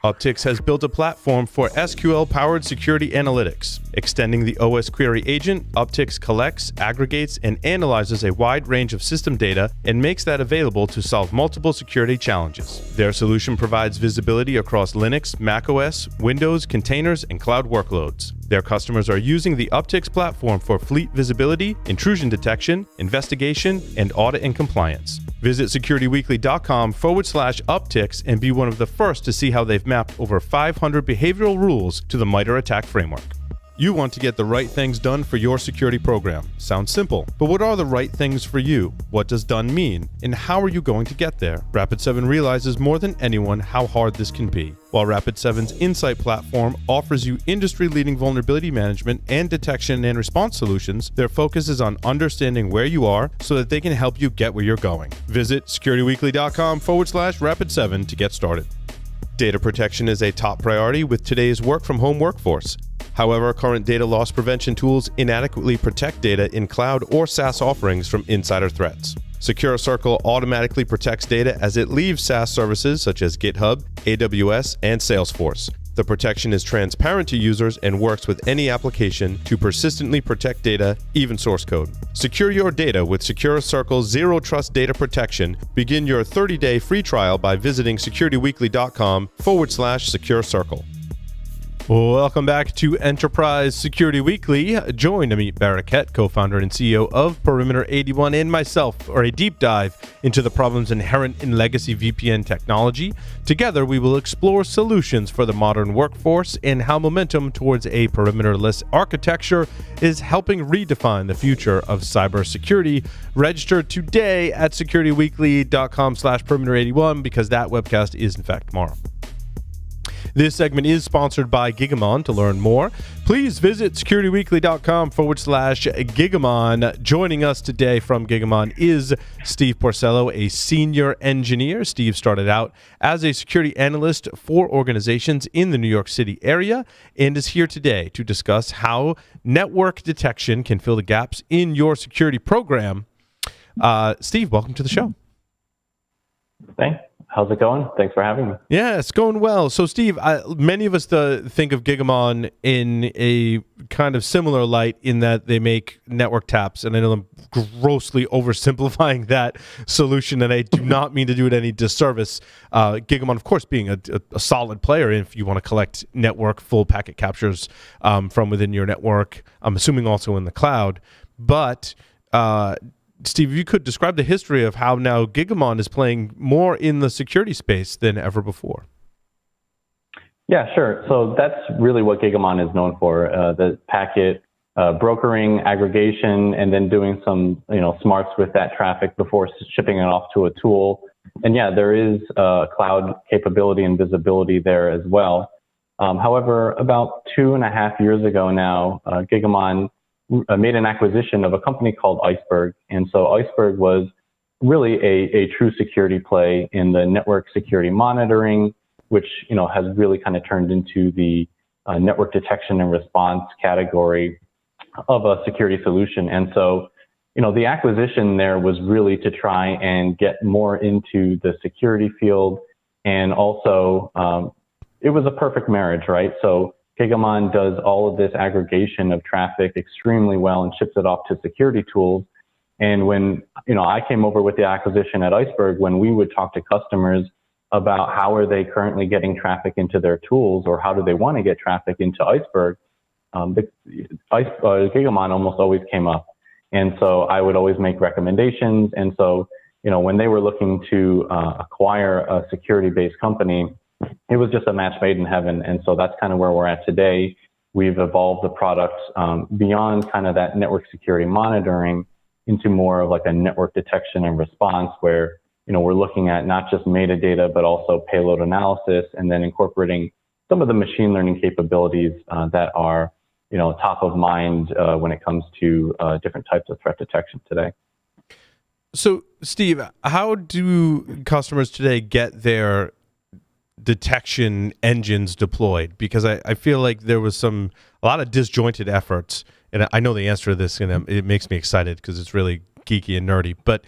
Uptycs has built a platform for SQL-powered security analytics. Extending the OS query agent, Uptycs collects, aggregates, and analyzes a wide range of system data and makes that available to solve multiple security challenges. Their solution provides visibility across Linux, macOS, Windows, containers, and cloud workloads. Their customers are using the Uptycs platform for fleet visibility, intrusion detection, investigation, and audit and compliance. Visit securityweekly.com/Uptycs and be one of the first to see how they've mapped over 500 behavioral rules to the MITRE ATT&CK framework. You want to get the right things done for your security program. Sounds simple, but what are the right things for you? What does done mean? And how are you going to get there? Rapid7 realizes more than anyone how hard this can be. While Rapid7's Insight platform offers you industry-leading vulnerability management and detection and response solutions, their focus is on understanding where you are so that they can help you get where you're going. Visit securityweekly.com/Rapid7 to get started. Data protection is a top priority with today's work-from-home workforce. However, current data loss prevention tools inadequately protect data in cloud or SaaS offerings from insider threats. Secure Circle automatically protects data as it leaves SaaS services such as GitHub, AWS, and Salesforce. The protection is transparent to users and works with any application to persistently protect data, even source code. Secure your data with Secure Circle's Zero Trust Data Protection. Begin your 30-day free trial by visiting securityweekly.com/Secure Circle. Welcome back to Enterprise Security Weekly. Join Amit Barakat, co-founder and CEO of Perimeter 81, and myself for a deep dive into the problems inherent in legacy VPN technology. Together, we will explore solutions for the modern workforce and how momentum towards a perimeterless architecture is helping redefine the future of cybersecurity. Register today at securityweekly.com/Perimeter81 because that webcast is in fact tomorrow. This segment is sponsored by Gigamon. To learn more, please visit securityweekly.com/Gigamon. Joining us today from Gigamon is Steve Porcello, a senior engineer. Steve started out as a security analyst for organizations in the New York City area and is here today to discuss how network detection can fill the gaps in your security program. Steve, welcome to the show. Thanks. How's it going? Thanks for having me. Yeah, it's going well. So, Steve, many of us think of Gigamon in a kind of similar light in that they make network taps, and I know I'm grossly oversimplifying that solution, and I do not mean to do it any disservice. Gigamon, of course, being a solid player if you want to collect network full packet captures from within your network, I'm assuming also in the cloud. But Steve, you could describe the history of how now Gigamon is playing more in the security space than ever before. Yeah, sure. So that's really what Gigamon is known for, the packet brokering, aggregation, and then doing some smarts with that traffic before shipping it off to a tool. And yeah, there is cloud capability and visibility there as well. However, about 2.5 years ago now, Gigamon made an acquisition of a company called Iceberg. And so Iceberg was really a true security play in the network security monitoring, which has really kind of turned into the network detection and response category of a security solution. And so, the acquisition there was really to try and get more into the security field. And also, it was a perfect marriage, right? So Gigamon does all of this aggregation of traffic extremely well and ships it off to security tools. And when, I came over with the acquisition at Iceberg, when we would talk to customers about how are they currently getting traffic into their tools or how do they want to get traffic into Iceberg, Gigamon almost always came up. And so I would always make recommendations. And so, when they were looking to acquire a security-based company, it was just a match made in heaven. And so that's kind of where we're at today. We've evolved the product beyond kind of that network security monitoring into more of like a network detection and response where, we're looking at not just metadata, but also payload analysis and then incorporating some of the machine learning capabilities that are, top of mind when it comes to different types of threat detection today. So, Steve, how do customers today get their detection engines deployed? Because I feel like there was a lot of disjointed efforts, and I know the answer to this, and it makes me excited because it's really geeky and nerdy. But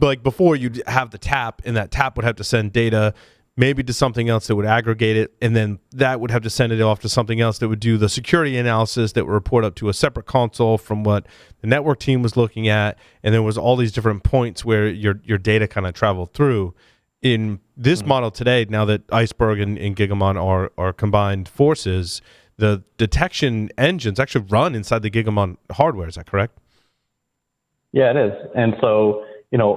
like before, you'd have the tap, and that tap would have to send data maybe to something else that would aggregate it, and then that would have to send it off to something else that would do the security analysis that would report up to a separate console from what the network team was looking at, and there was all these different points where your data kind of traveled through. In this model today, now that Iceberg and Gigamon are combined forces, the detection engines actually run inside the Gigamon hardware. Is that correct? Yeah, it is. And so,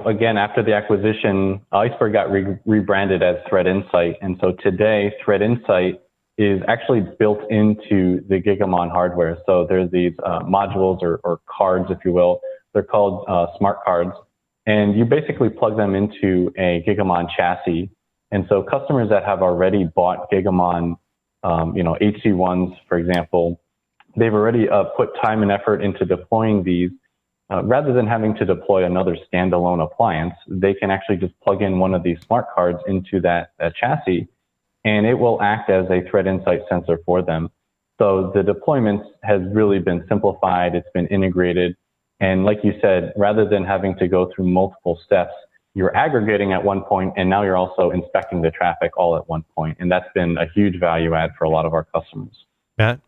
again, after the acquisition, Iceberg got rebranded as Threat Insight. And so today, Threat Insight is actually built into the Gigamon hardware. So there's these modules or cards, if you will. They're called smart cards. And you basically plug them into a Gigamon chassis. And so customers that have already bought Gigamon, HC1s, for example, they've already put time and effort into deploying these. Rather than having to deploy another standalone appliance, they can actually just plug in one of these smart cards into that chassis, and it will act as a threat insight sensor for them. So the deployment has really been simplified. It's been integrated. And like you said, rather than having to go through multiple steps, you're aggregating at one point, and now you're also inspecting the traffic all at one point. And that's been a huge value add for a lot of our customers. Matt?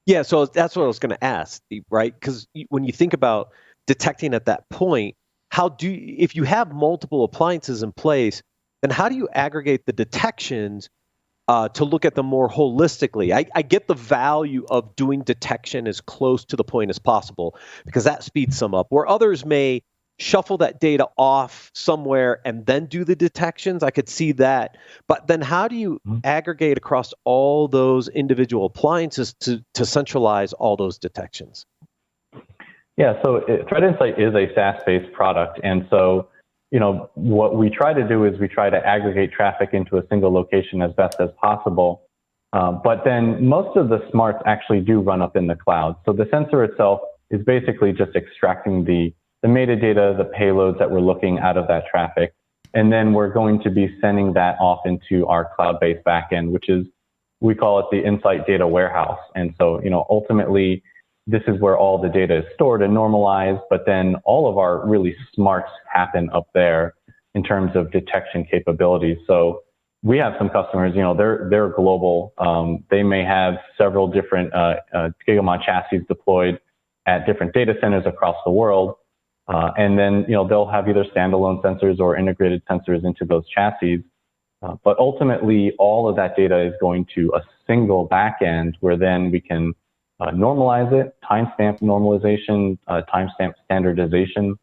Yeah, so that's what I was going to ask, right? Because when you think about detecting at that point, if you have multiple appliances in place, then how do you aggregate the detections to look at them more holistically? I get the value of doing detection as close to the point as possible because that speeds some up. Where others may shuffle that data off somewhere and then do the detections, I could see that. But then how do you aggregate across all those individual appliances to centralize all those detections? Yeah, so Threat Insight is a SaaS-based product. And so, what we try to do is we try to aggregate traffic into a single location as best as possible. But then most of the smarts actually do run up in the cloud. So the sensor itself is basically just extracting the metadata, the payloads that we're looking out of that traffic. And then we're going to be sending that off into our cloud-based backend, which is, we call it the Insight Data Warehouse. And so, ultimately, this is where all the data is stored and normalized, but then all of our really smarts happen up there in terms of detection capabilities. So we have some customers, they're global. They may have several different Gigamon chassis deployed at different data centers across the world. And then, they'll have either standalone sensors or integrated sensors into those chassis. But ultimately, all of that data is going to a single backend where then we can normalize it, timestamp normalization, timestamp standardization,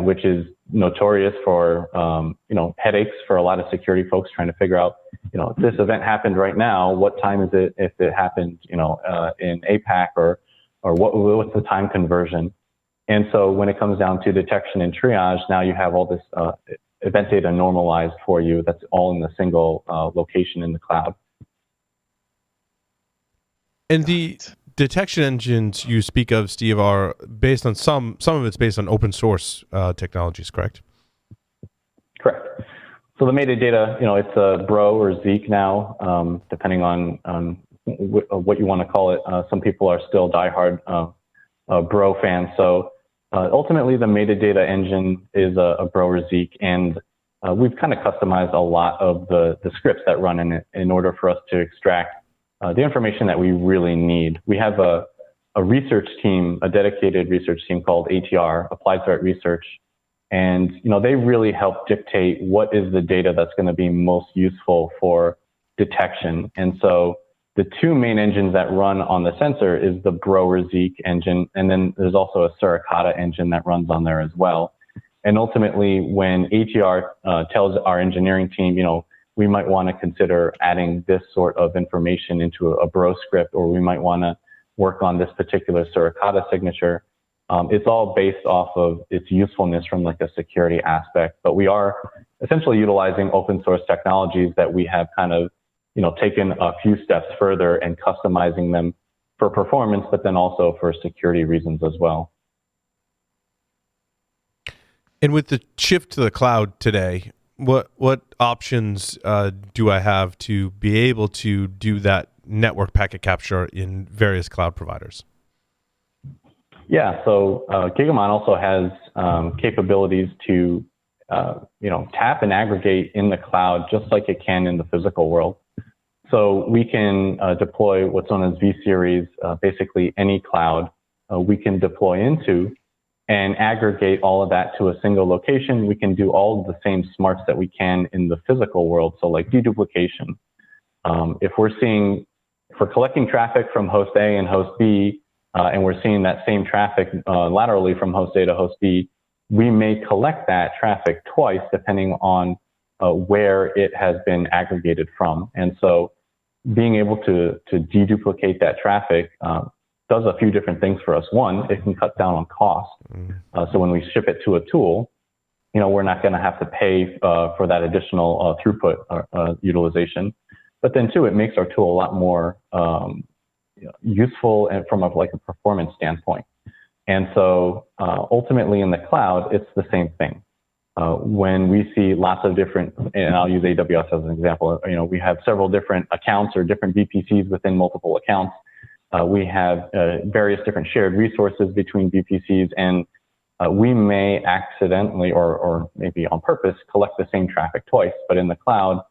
which is notorious for, headaches for a lot of security folks trying to figure out, if this event happened right now, what time is it if it happened, in APAC or what's the time conversion? And so when it comes down to detection and triage, now you have all this event data normalized for you. That's all in a single location in the cloud. And the detection engines you speak of, Steve, are based on some of it's based on open source technologies, correct? Correct. So the metadata, it's a Bro or Zeek now, depending on what you want to call it. Some people are still diehard Bro fans. So ultimately, the metadata engine is a Bro or Zeek, and we've kind of customized a lot of the scripts that run in it in order for us to extract the information that we really need. We have a research team, a dedicated research team called ATR, Applied Threat Research. And, they really help dictate what is the data that's going to be most useful for detection. And so the two main engines that run on the sensor is the Bro or Zeek engine. And then there's also a Suricata engine that runs on there as well. And ultimately, when ATR tells our engineering team, we might want to consider adding this sort of information into a Bro script, or we might want to work on this particular Suricata signature. It's all based off of its usefulness from like a security aspect, but we are essentially utilizing open source technologies that we have kind of, taken a few steps further and customizing them for performance, but then also for security reasons as well. And with the shift to the cloud today, what options do I have to be able to do that network packet capture in various cloud providers? Yeah, so Gigamon also has capabilities to, tap and aggregate in the cloud just like it can in the physical world. So we can deploy what's known as V-Series, basically any cloud we can deploy into, and aggregate all of that to a single location. We can do all of the same smarts that we can in the physical world. So like deduplication. If we're collecting traffic from host A and host B, and we're seeing that same traffic laterally from host A to host B, we may collect that traffic twice depending on where it has been aggregated from. And so being able to deduplicate that traffic does a few different things for us. One, it can cut down on cost. So when we ship it to a tool, we're not going to have to pay for that additional throughput utilization. But then two, it makes our tool a lot more useful and from a performance standpoint. And so ultimately in the cloud, it's the same thing. When we see lots of different, and I'll use AWS as an example, we have several different accounts or different VPCs within multiple accounts. We have various different shared resources between VPCs, and we may accidentally or maybe on purpose collect the same traffic twice, but in the cloud,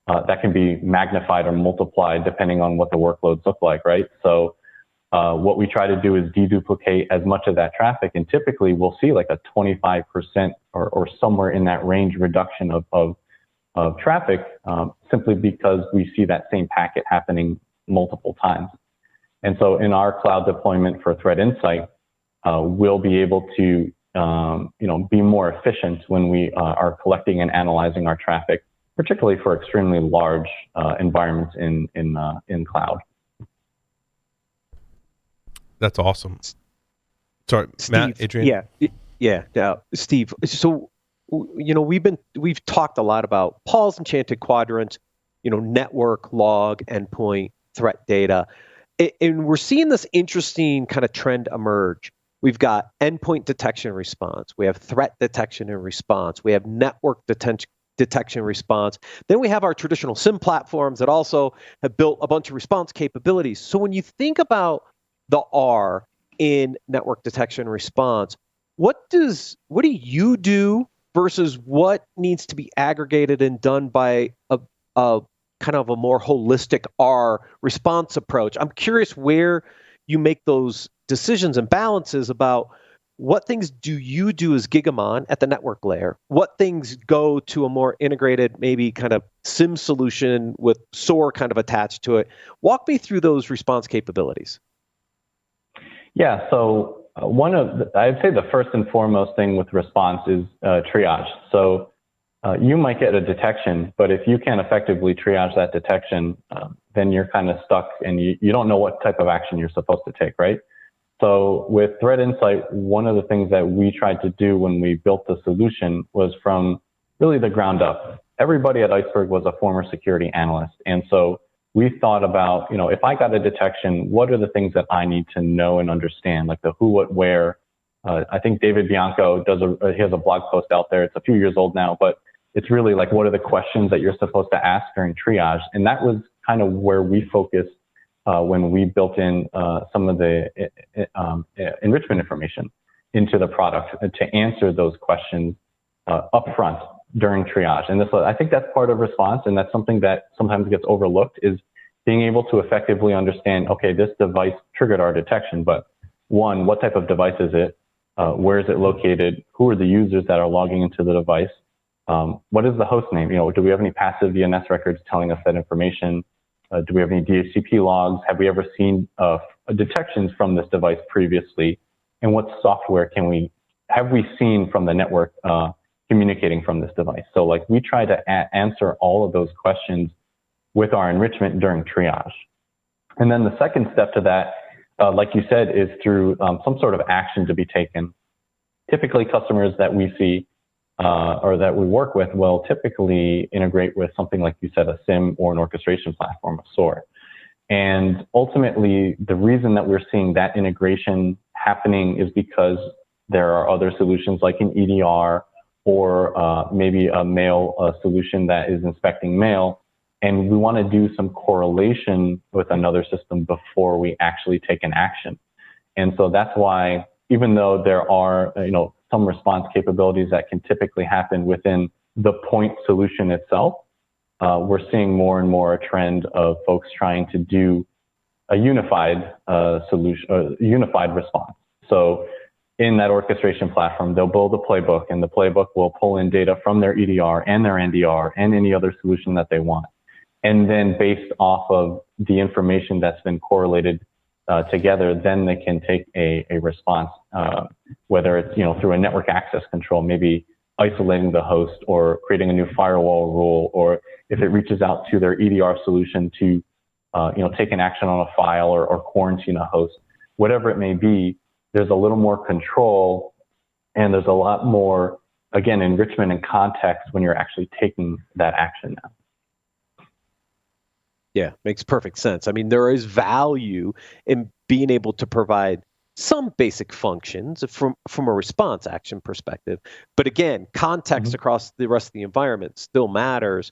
that can be magnified or multiplied depending on what the workloads look like, right? So what we try to do is deduplicate as much of that traffic, and typically we'll see like a 25% or somewhere in that range reduction of traffic, simply because we see that same packet happening multiple times. And so in our cloud deployment for Threat Insight, we'll be able to be more efficient when we are collecting and analyzing our traffic, particularly for extremely large environments in cloud. That's awesome. Sorry, Steve, Matt, Adrian. Yeah. Steve, so we've talked a lot about Paul's Enchanted Quadrants, network, log, endpoint, threat data, and we're seeing this interesting kind of trend emerge. We've got endpoint detection and response. We have threat detection and response. We have network detection response. Then we have our traditional SIM platforms that also have built a bunch of response capabilities. So when you think about the R in network detection and response, what do you do versus what needs to be aggregated and done by a kind of a more holistic R response approach? I'm curious where you make those decisions and balances about what things do you do as Gigamon at the network layer? What things go to a more integrated, maybe kind of SIM solution with SOAR kind of attached to it? Walk me through those response capabilities. Yeah, so I'd say the first and foremost thing with response is triage. So you might get a detection, but if you can't effectively triage that detection, then you're kind of stuck and you don't know what type of action you're supposed to take, right? So with Threat Insight, one of the things that we tried to do when we built the solution was from really the ground up. Everybody at Iceberg was a former security analyst. And so we thought about, if I got a detection, what are the things that I need to know and understand, like the who, what, where. I think David Bianco he has a blog post out there. It's a few years old now, but it's really like, what are the questions that you're supposed to ask during triage? And that was kind of where we focused when we built in some of the enrichment information into the product to answer those questions upfront during triage. And I think that's part of response, and that's something that sometimes gets overlooked, is being able to effectively understand, okay, this device triggered our detection, but one, what type of device is it? Where is it located? Who are the users that are logging into the device? What is the host name? Do we have any passive DNS records telling us that information? Do we have any DHCP logs? Have we ever seen detections from this device previously? And what software have we seen from the network communicating from this device? So we try to answer all of those questions with our enrichment during triage. And then the second step to that, like you said, is through some sort of action to be taken. Typically, customers that we see or that we work with will typically integrate with something like you said, a SIM or an orchestration platform of SOAR. And ultimately, the reason that we're seeing that integration happening is because there are other solutions like an EDR or maybe a mail solution that is inspecting mail. And we want to do some correlation with another system before we actually take an action. And so that's why, even though there are some response capabilities that can typically happen within the point solution itself, we're seeing more and more a trend of folks trying to do a unified solution, unified response. So in that orchestration platform, they'll build a playbook, and the playbook will pull in data from their EDR and their NDR and any other solution that they want. And then based off of the information that's been correlated together, then they can take a response, whether it's through a network access control, maybe isolating the host or creating a new firewall rule, or if it reaches out to their EDR solution to take an action on a file or quarantine a host, whatever it may be. There's a little more control, and there's a lot more, again, enrichment and context when you're actually taking that action now. Yeah, makes perfect sense. I mean, there is value in being able to provide some basic functions from a response action perspective. But again, context across the rest of the environment still matters.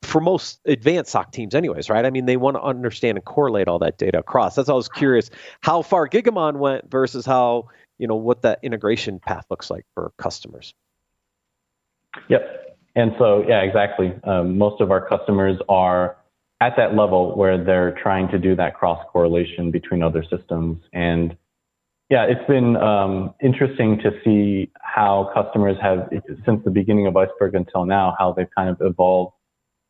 for most advanced SOC teams anyways, right? I mean, they want to understand and correlate all that data across. That's why I was curious how far Gigamon went versus how, what that integration path looks like for customers. Yep. And so, yeah, exactly. Most of our customers are at that level where they're trying to do that cross correlation between other systems. And yeah, it's been interesting to see how customers have, since the beginning of Iceberg until now, how they've kind of evolved,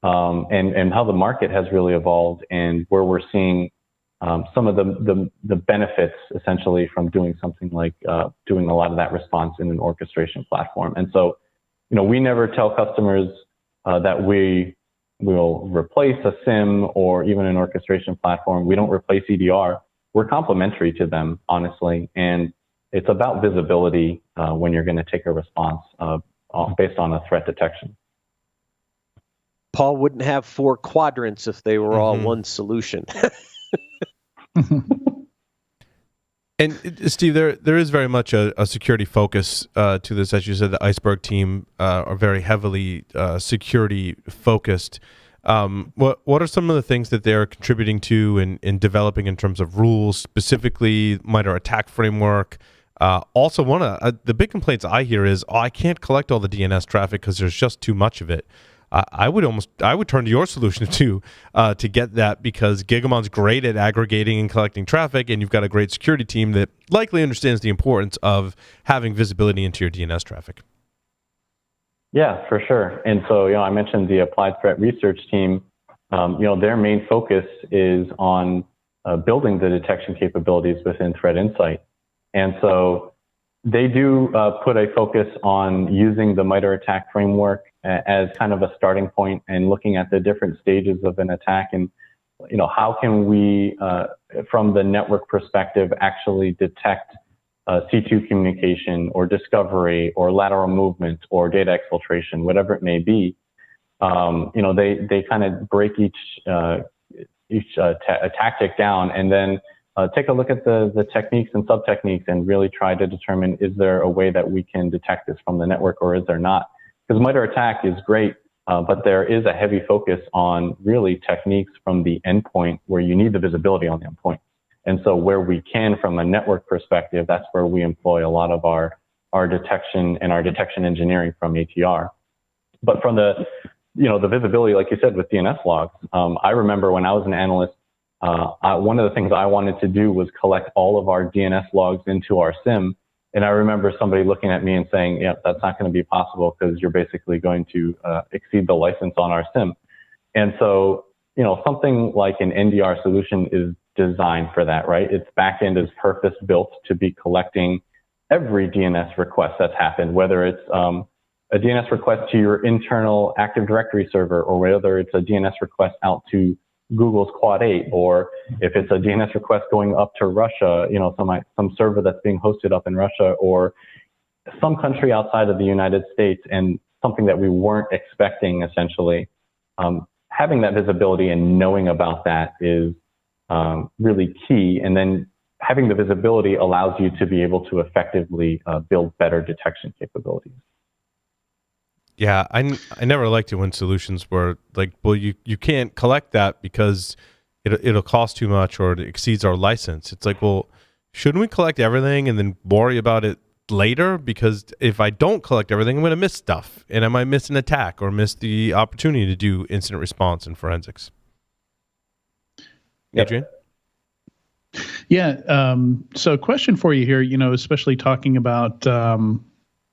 and how the market has really evolved, and where we're seeing some of the benefits essentially from doing something like doing a lot of that response in an orchestration platform. And so, we never tell customers that we will replace a SIM or even an orchestration platform. We don't replace EDR. We're complementary to them, honestly. And it's about visibility when you're going to take a response based on a threat detection. Paul wouldn't have 4 quadrants if they were all one solution. And Steve, there is very much a security focus to this. As you said, the Iceberg team are very heavily security focused. What are some of the things that they're contributing to in developing in terms of rules, specifically MITRE ATT&CK framework? Also, one of the big complaints I hear is, I can't collect all the DNS traffic because there's just too much of it. I would turn to your solution to get that, because Gigamon's great at aggregating and collecting traffic, and you've got a great security team that likely understands the importance of having visibility into your DNS traffic. Yeah, for sure. And so, I mentioned the applied threat research team. Their main focus is on building the detection capabilities within Threat Insight. And so they do put a focus on using the MITRE ATT&CK framework as kind of a starting point, and looking at the different stages of an attack, and how can we, from the network perspective, actually detect C2 communication or discovery or lateral movement or data exfiltration, whatever it may be. They kind of break each tactic down, and then take a look at the techniques and sub-techniques, and really try to determine, is there a way that we can detect this from the network, or is there not? Because MITRE ATT&CK is great, but there is a heavy focus on really techniques from the endpoint, where you need the visibility on the endpoint. And so where we can, from a network perspective, that's where we employ a lot of our detection and our detection engineering from ATR. But from the visibility, like you said, with DNS logs, I remember when I was an analyst, one of the things I wanted to do was collect all of our DNS logs into our SIM. And I remember somebody looking at me and saying, yeah, that's not going to be possible, because you're basically going to exceed the license on our SIM. And so, something like an NDR solution is designed for that, right? Its backend is purpose-built to be collecting every DNS request that's happened, whether it's a DNS request to your internal Active Directory server, or whether it's a DNS request out to Google's Quad 8, or if it's a DNS request going up to Russia, some server that's being hosted up in Russia, or some country outside of the United States, and something that we weren't expecting, essentially. Having that visibility and knowing about that is really key. And then having the visibility allows you to be able to effectively build better detection capabilities. Yeah, I never liked it when solutions were like, well, you can't collect that because it'll cost too much, or it exceeds our license. It's like, well, shouldn't we collect everything and then worry about it later? Because if I don't collect everything, I'm going to miss stuff, and I might miss an attack or miss the opportunity to do incident response and forensics. Yep. Adrian? Yeah. So question for you here, especially talking about,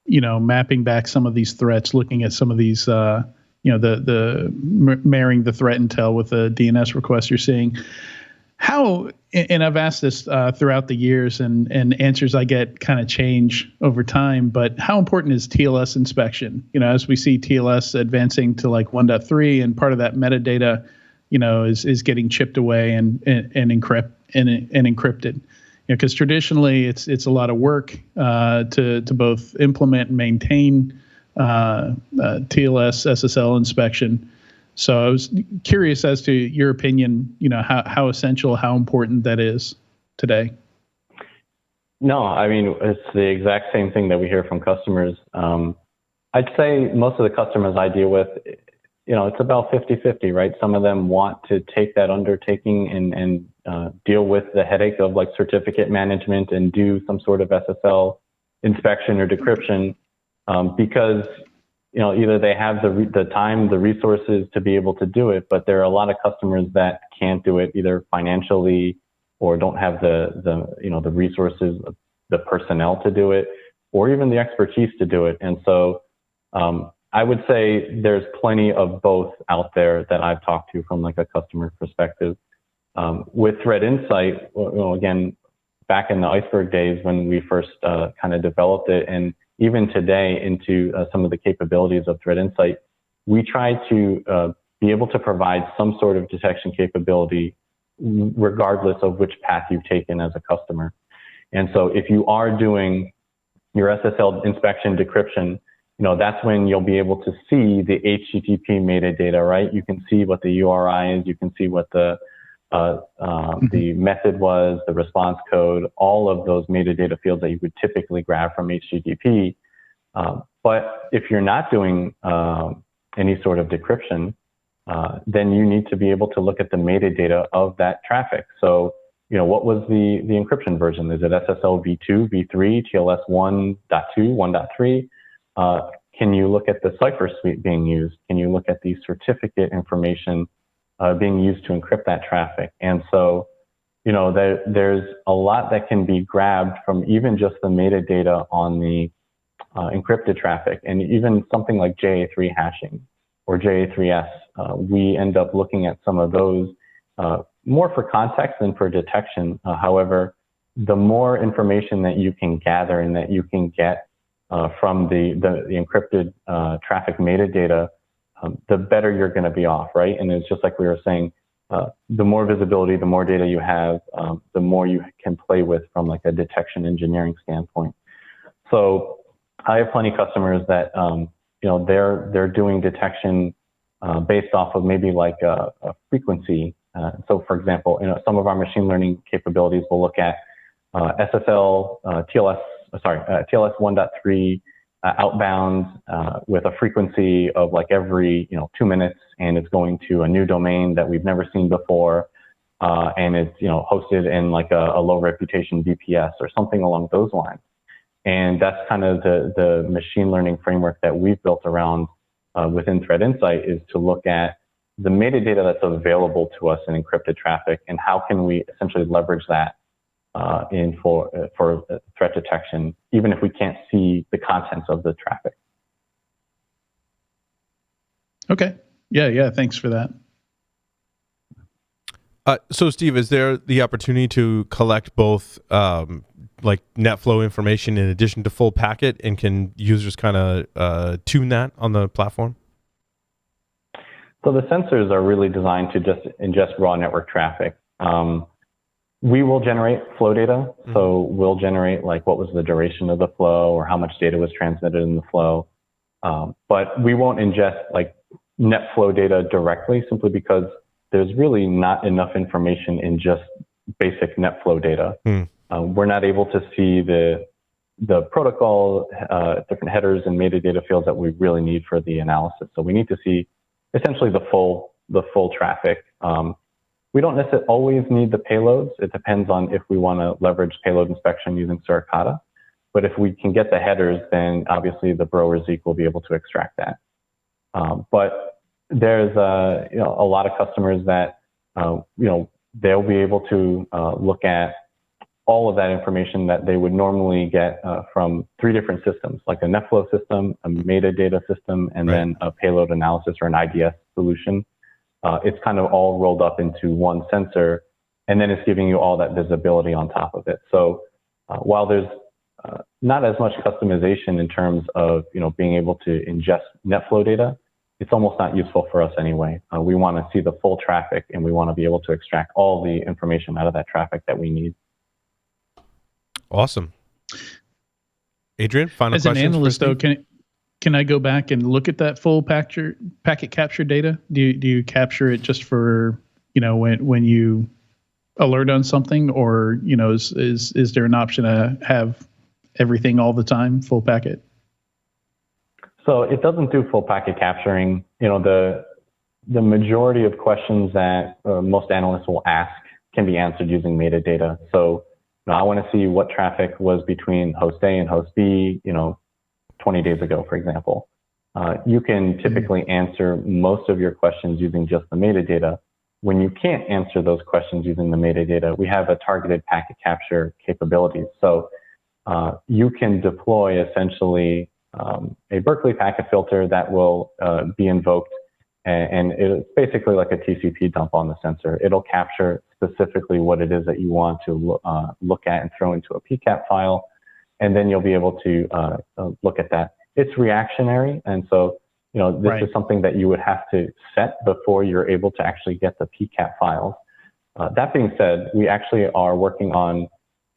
mapping back some of these threats, looking at some of these, marrying the threat intel with the DNS request you're seeing. How, and I've asked this throughout the years, and answers I get kind of change over time, but how important is TLS inspection? As we see TLS advancing to like 1.3, and part of that metadata, is getting chipped away and encrypted. Because traditionally it's a lot of work to both implement and maintain TLS SSL inspection. So I was curious as to your opinion, how essential, how important that is today. No, I mean, it's the exact same thing that we hear from customers. I'd say most of the customers I deal with, it's about 50-50, right? Some of them want to take that undertaking and deal with the headache of like certificate management and do some sort of SSL inspection or decryption because either they have the time, the resources to be able to do it, but there are a lot of customers that can't do it either financially or don't have the resources, the personnel to do it, or even the expertise to do it. And so I would say there's plenty of both out there that I've talked to from like a customer perspective. With Threat Insight, again, back in the Iceberg days when we first kind of developed it, and even today into some of the capabilities of Threat Insight, we try to be able to provide some sort of detection capability regardless of which path you've taken as a customer. And so if you are doing your SSL inspection decryption, that's when you'll be able to see the HTTP metadata, right? You can see what the URI is, you can see what the method was, the response code, all of those metadata fields that you would typically grab from HTTP. But if you're not doing any sort of decryption, then you need to be able to look at the metadata of that traffic. So, what was the encryption version? Is it SSL v2, v3, TLS 1.2, 1.3? Can you look at the cipher suite being used? Can you look at the certificate information being used to encrypt that traffic? And so, there's a lot that can be grabbed from even just the metadata on the encrypted traffic, and even something like JA3 hashing or JA3S. We end up looking at some of those more for context than for detection. However, the more information that you can gather and that you can get from the encrypted traffic metadata, the better you're going to be off, right? And it's just like we were saying, the more visibility, the more data you have, the more you can play with from like a detection engineering standpoint. So I have plenty of customers that, they're doing detection based off of maybe like a frequency. So for example, some of our machine learning capabilities will look at SSL, TLS 1.3 outbound with a frequency of like every 2 minutes, and it's going to a new domain that we've never seen before, and it's hosted in like a low reputation VPS or something along those lines. And that's kind of the machine learning framework that we've built around within Threat Insight, is to look at the metadata that's available to us in encrypted traffic and how can we essentially leverage that for threat detection, even if we can't see the contents of the traffic. Okay. Yeah. Thanks for that. So, Steve, is there the opportunity to collect both like NetFlow information in addition to full packet, and can users kind of tune that on the platform? So the sensors are really designed to just ingest raw network traffic. We will generate flow data. So we'll generate like what was the duration of the flow or how much data was transmitted in the flow. But we won't ingest like net flow data directly, simply because there's really not enough information in just basic net flow data. We're not able to see the protocol, different headers and metadata fields that we really need for the analysis. So we need to see essentially the full traffic. We don't necessarily always need the payloads. It depends on if we want to leverage payload inspection using Suricata. But if we can get the headers, then obviously the Bro or Zeek will be able to extract that. But there's a lot of customers that they'll be able to look at all of that information that they would normally get from 3 different systems, like a NetFlow system, a metadata system, and then a payload analysis or an IDS solution. It's kind of all rolled up into one sensor, and then it's giving you all that visibility on top of it. So while there's not as much customization in terms of being able to ingest NetFlow data, it's almost not useful for us anyway. We want to see the full traffic, and we want to be able to extract all the information out of that traffic that we need. Awesome. Adrian, final question. As an analyst, though, can I go back and look at that full packet capture data? Do you capture it just for when you alert on something, or is there an option to have everything all the time, full packet? So it doesn't do full packet capturing. The the majority of questions that most analysts will ask can be answered using metadata. So I want to see what traffic was between host A and host B, 20 days ago, for example. You can typically answer most of your questions using just the metadata. When you can't answer those questions using the metadata, we have a targeted packet capture capabilities. So you can deploy essentially a Berkeley packet filter that will be invoked, and it's basically like a TCP dump on the sensor. It'll capture specifically what it is that you want to look at and throw into a PCAP file, and then you'll be able to look at that. It's reactionary, and so this is something that you would have to set before you're able to actually get the PCAP files. That being said, we actually are working on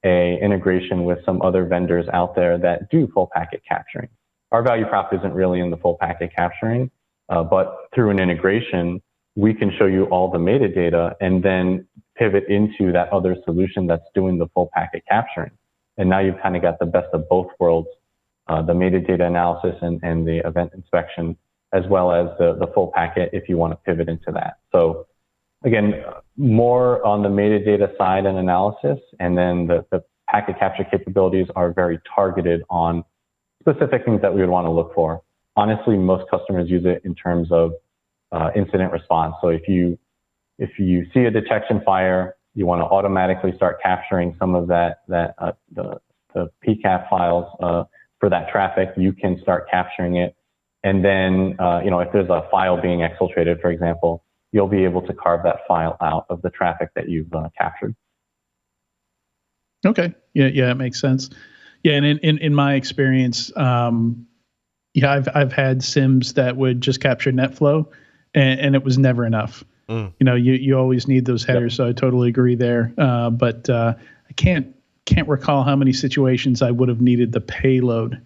a integration with some other vendors out there that do full packet capturing. Our value prop isn't really in the full packet capturing, but through an integration, we can show you all the metadata and then pivot into that other solution that's doing the full packet capturing. And now you've kind of got the best of both worlds, the metadata analysis and the event inspection, as well as the full packet if you want to pivot into that. So again, more on the metadata side and analysis, and then the packet capture capabilities are very targeted on specific things that we would want to look for. Honestly, most customers use it in terms of incident response. So if you see a detection fire, you want to automatically start capturing some of the PCAP files for that traffic. You can start capturing it, and then if there's a file being exfiltrated, for example, you'll be able to carve that file out of the traffic that you've captured. Okay, yeah, it makes sense. Yeah, and in my experience, I've had SIMs that would just capture NetFlow, and it was never enough. You always need those headers, so I totally agree there. But I can't recall how many situations I would have needed the payload.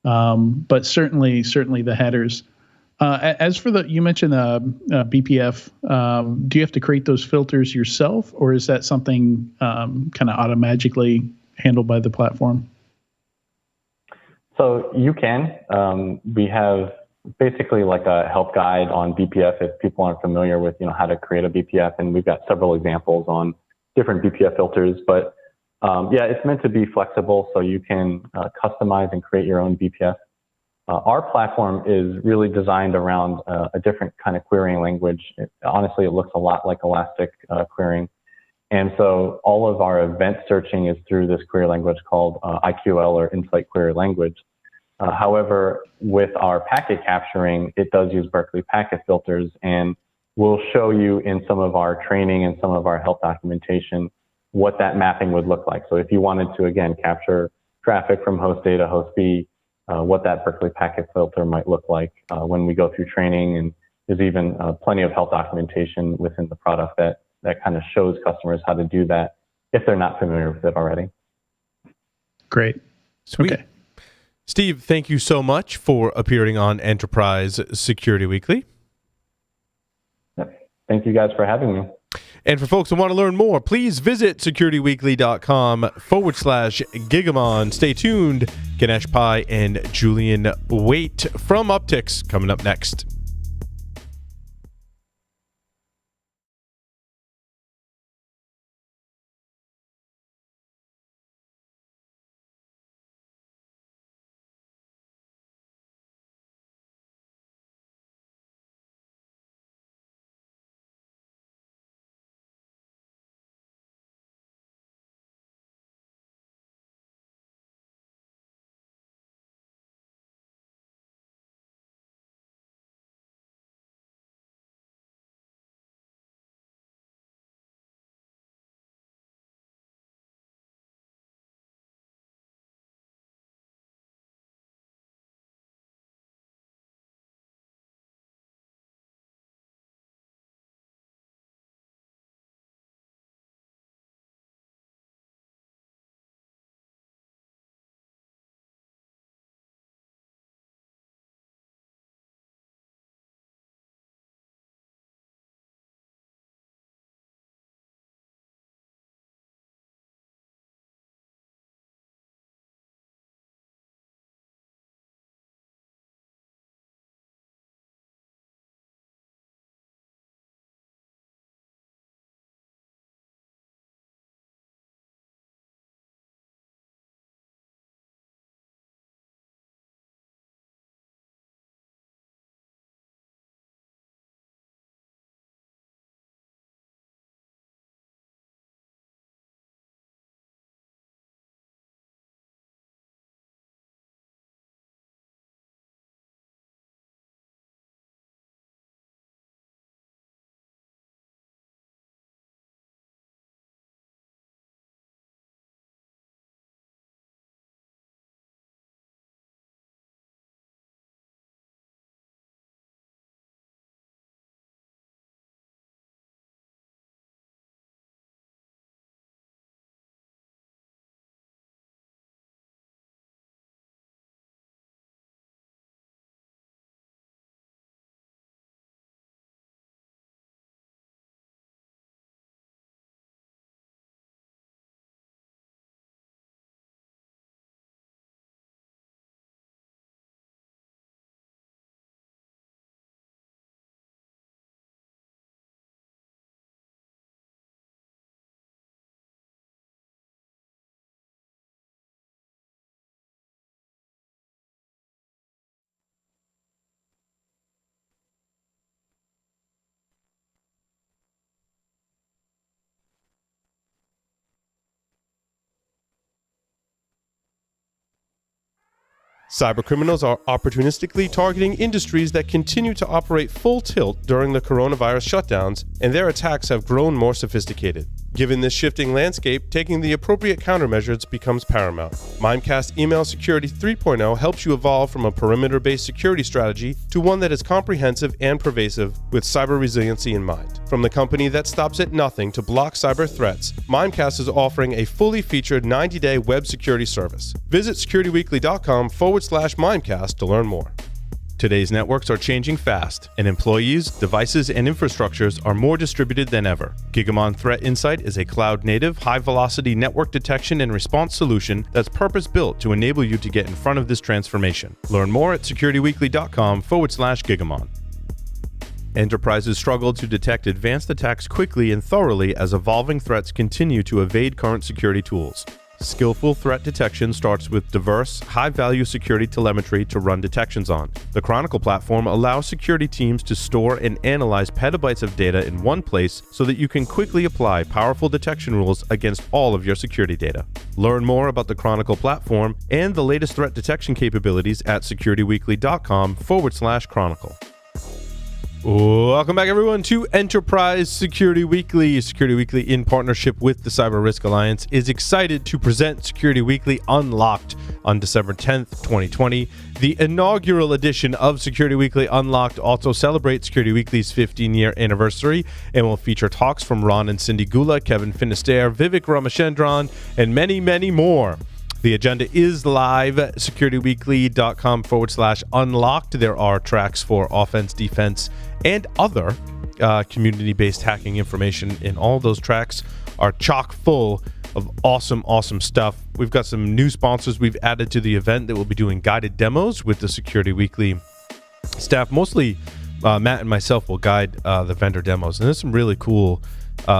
But certainly the headers. As for you mentioned BPF, do you have to create those filters yourself, or is that something kind of automatically handled by the platform? So you can. We have basically like a help guide on BPF if people aren't familiar with how to create a BPF, and we've got several examples on different BPF filters. But it's meant to be flexible, so you can customize and create your own BPF. Our platform is really designed around a different kind of querying language. Honestly, it looks a lot like Elastic querying. And so all of our event searching is through this query language called IQL, or Insight Query Language. However, with our packet capturing, it does use Berkeley packet filters, and we'll show you in some of our training and some of our help documentation what that mapping would look like. So if you wanted to, again, capture traffic from host A to host B, what that Berkeley packet filter might look like when we go through training. And there's even plenty of help documentation within the product that kind of shows customers how to do that if they're not familiar with it already. Great. Sweet. Okay. Steve, thank you so much for appearing on Enterprise Security Weekly. Thank you guys for having me. And for folks who want to learn more, please visit securityweekly.com/Gigamon. Stay tuned. Ganesh Pai and Julian Wayte from Uptycs coming up next. Cybercriminals are opportunistically targeting industries that continue to operate full tilt during the coronavirus shutdowns, and their attacks have grown more sophisticated. Given this shifting landscape, taking the appropriate countermeasures becomes paramount. Mimecast Email Security 3.0 helps you evolve from a perimeter-based security strategy to one that is comprehensive and pervasive with cyber resiliency in mind. From the company that stops at nothing to block cyber threats, Mimecast is offering a fully featured 90-day web security service. Visit securityweekly.com/Mimecast to learn more. Today's networks are changing fast, and employees, devices, and infrastructures are more distributed than ever. Gigamon Threat Insight is a cloud-native, high-velocity network detection and response solution that's purpose-built to enable you to get in front of this transformation. Learn more at securityweekly.com/Gigamon. Enterprises struggle to detect advanced attacks quickly and thoroughly as evolving threats continue to evade current security tools. Skillful threat detection starts with diverse, high-value security telemetry to run detections on. The Chronicle platform allows security teams to store and analyze petabytes of data in one place so that you can quickly apply powerful detection rules against all of your security data. Learn more about the Chronicle platform and the latest threat detection capabilities at securityweekly.com/Chronicle. Welcome back, everyone, to Enterprise Security Weekly. Security Weekly, in partnership with the Cyber Risk Alliance, is excited to present Security Weekly Unlocked on December 10th, 2020. The inaugural edition of Security Weekly Unlocked also celebrates Security Weekly's 15-year anniversary and will feature talks from Ron and Cindy Gula, Kevin Finisterre, Vivek Ramachandran, and many, many more. The agenda is live, securityweekly.com/unlocked. There are tracks for offense, defense, and other community-based hacking information, and all those tracks are chock full of awesome, awesome stuff. We've got some new sponsors we've added to the event that will be doing guided demos with the Security Weekly staff. Mostly Matt and myself will guide the vendor demos, and there's some really cool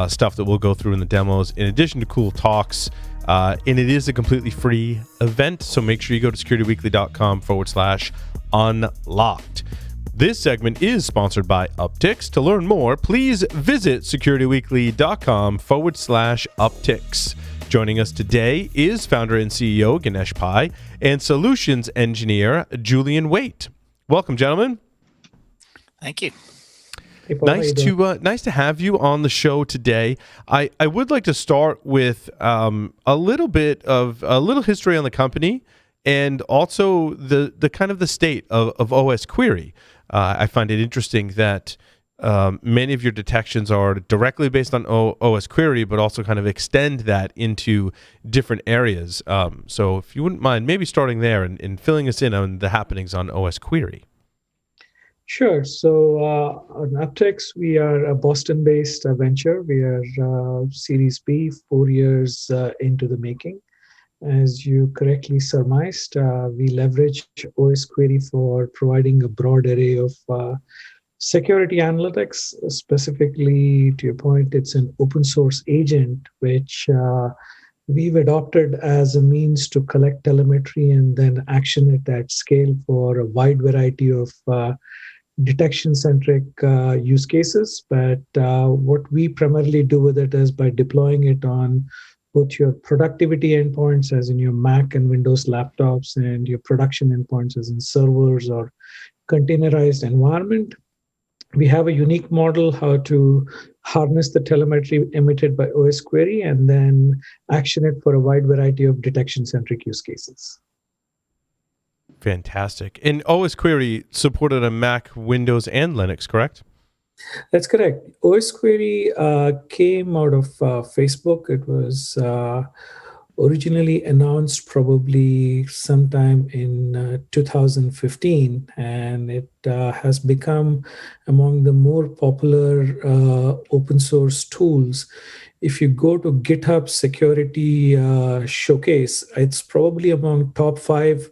stuff that we'll go through in the demos, in addition to cool talks. And it is a completely free event, so make sure you go to securityweekly.com/unlocked. This segment is sponsored by Uptycs. To learn more, please visit securityweekly.com/Uptycs. Joining us today is founder and CEO Ganesh Pai and solutions engineer Julian Wayte. Welcome, gentlemen. Thank you. Hey, Paul, Nice to have you on the show today. I would like to start with a little history on the company and also the kind of the state of OS Query. I find it interesting that many of your detections are directly based on OS Query, but also kind of extend that into different areas. So if you wouldn't mind maybe starting there and filling us in on the happenings on OS Query. Sure. So on Uptycs, we are a Boston-based venture. We are Series B, 4 years into the making. As you correctly surmised, we leverage OS Query for providing a broad array of security analytics. Specifically, to your point, it's an open source agent, which we've adopted as a means to collect telemetry and then action it at scale for a wide variety of detection-centric use cases. But what we primarily do with it is by deploying it on both your productivity endpoints, as in your Mac and Windows laptops, and your production endpoints, as in servers or containerized environment. We have a unique model how to harness the telemetry emitted by OS Query and then action it for a wide variety of detection-centric use cases. Fantastic. And OS Query supported on Mac, Windows, and Linux, correct? That's correct. OS Query came out of Facebook. It was originally announced probably sometime in 2015, and it has become among the more popular open source tools. If you go to GitHub security showcase, it's probably among top 5,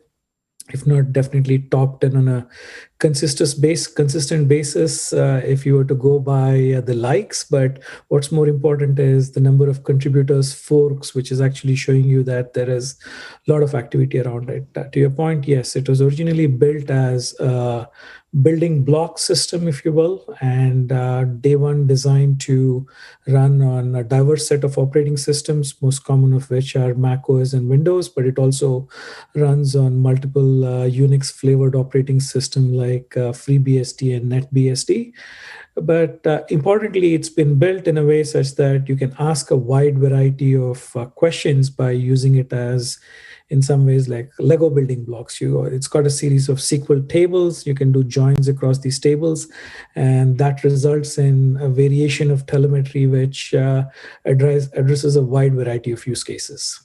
if not definitely top 10 on a consistent basis if you were to go by the likes. But what's more important is the number of contributors, forks, which is actually showing you that there is a lot of activity around it. To your point, yes, it was originally built as a building block system, if you will, and day one designed to run on a diverse set of operating systems, most common of which are Mac OS and Windows, but it also runs on multiple Unix flavored operating system like FreeBSD and NetBSD. But importantly, it's been built in a way such that you can ask a wide variety of questions by using it as, in some ways, like Lego building blocks. It's got a series of SQL tables. You can do joins across these tables, and that results in a variation of telemetry which addresses a wide variety of use cases.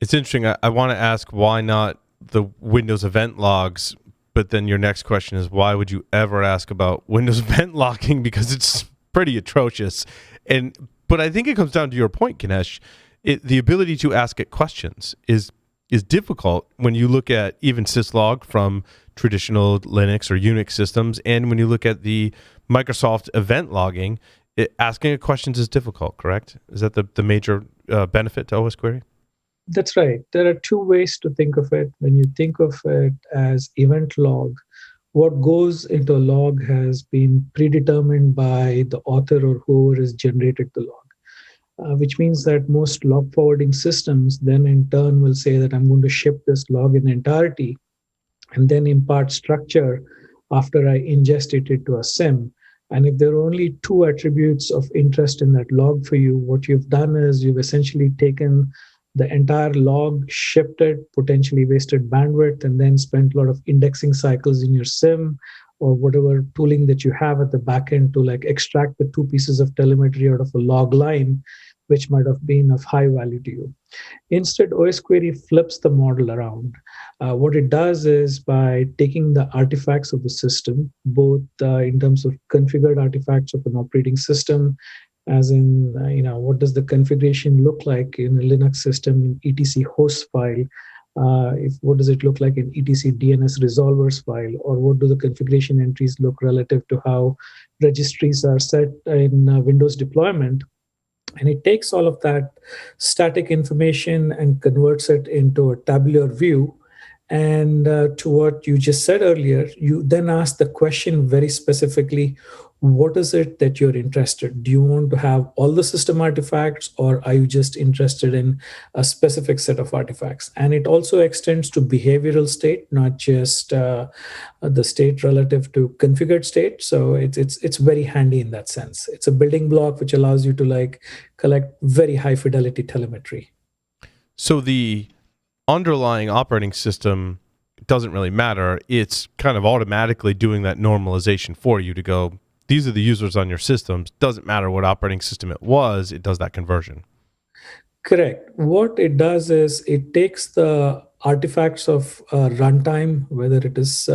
It's interesting. I want to ask why not the Windows event logs, but then your next question is why would you ever ask about Windows event logging, because it's pretty atrocious. But I think it comes down to your point, Ganesh. The ability to ask it questions is difficult when you look at even syslog from traditional Linux or Unix systems, and when you look at the Microsoft event logging, asking it questions is difficult, correct? Is that the major benefit to OS Query? That's right. There are two ways to think of it. When you think of it as event log, what goes into a log has been predetermined by the author or whoever has generated the log, which means that most log forwarding systems then in turn will say that I'm going to ship this log in entirety and then impart structure after I ingest it into a SIM. And if there are only two attributes of interest in that log for you, what you've done is you've essentially taken the entire log, shipped it, potentially wasted bandwidth, and then spent a lot of indexing cycles in your SIM or whatever tooling that you have at the back end to like extract the two pieces of telemetry out of a log line, which might have been of high value to you. Instead, OS Query flips the model around. What it does is by taking the artifacts of the system, both in terms of configured artifacts of an operating system, as in, what does the configuration look like in a Linux system in etc host file? What does it look like in etc DNS resolvers file? Or what do the configuration entries look relative to how registries are set in Windows deployment? And it takes all of that static information and converts it into a tabular view. And to what you just said earlier, you then ask the question very specifically, what is it that you're interested? Do you want to have all the system artifacts, or are you just interested in a specific set of artifacts? And it also extends to behavioral state, not just the state relative to configured state. So it's very handy in that sense. It's a building block which allows you to like collect very high fidelity telemetry. So the underlying operating system doesn't really matter. It's kind of automatically doing that normalization for you to go, these are the users on your systems. Doesn't matter what operating system it was, it does that conversion. Correct. What it does is it takes the artifacts of runtime, whether it is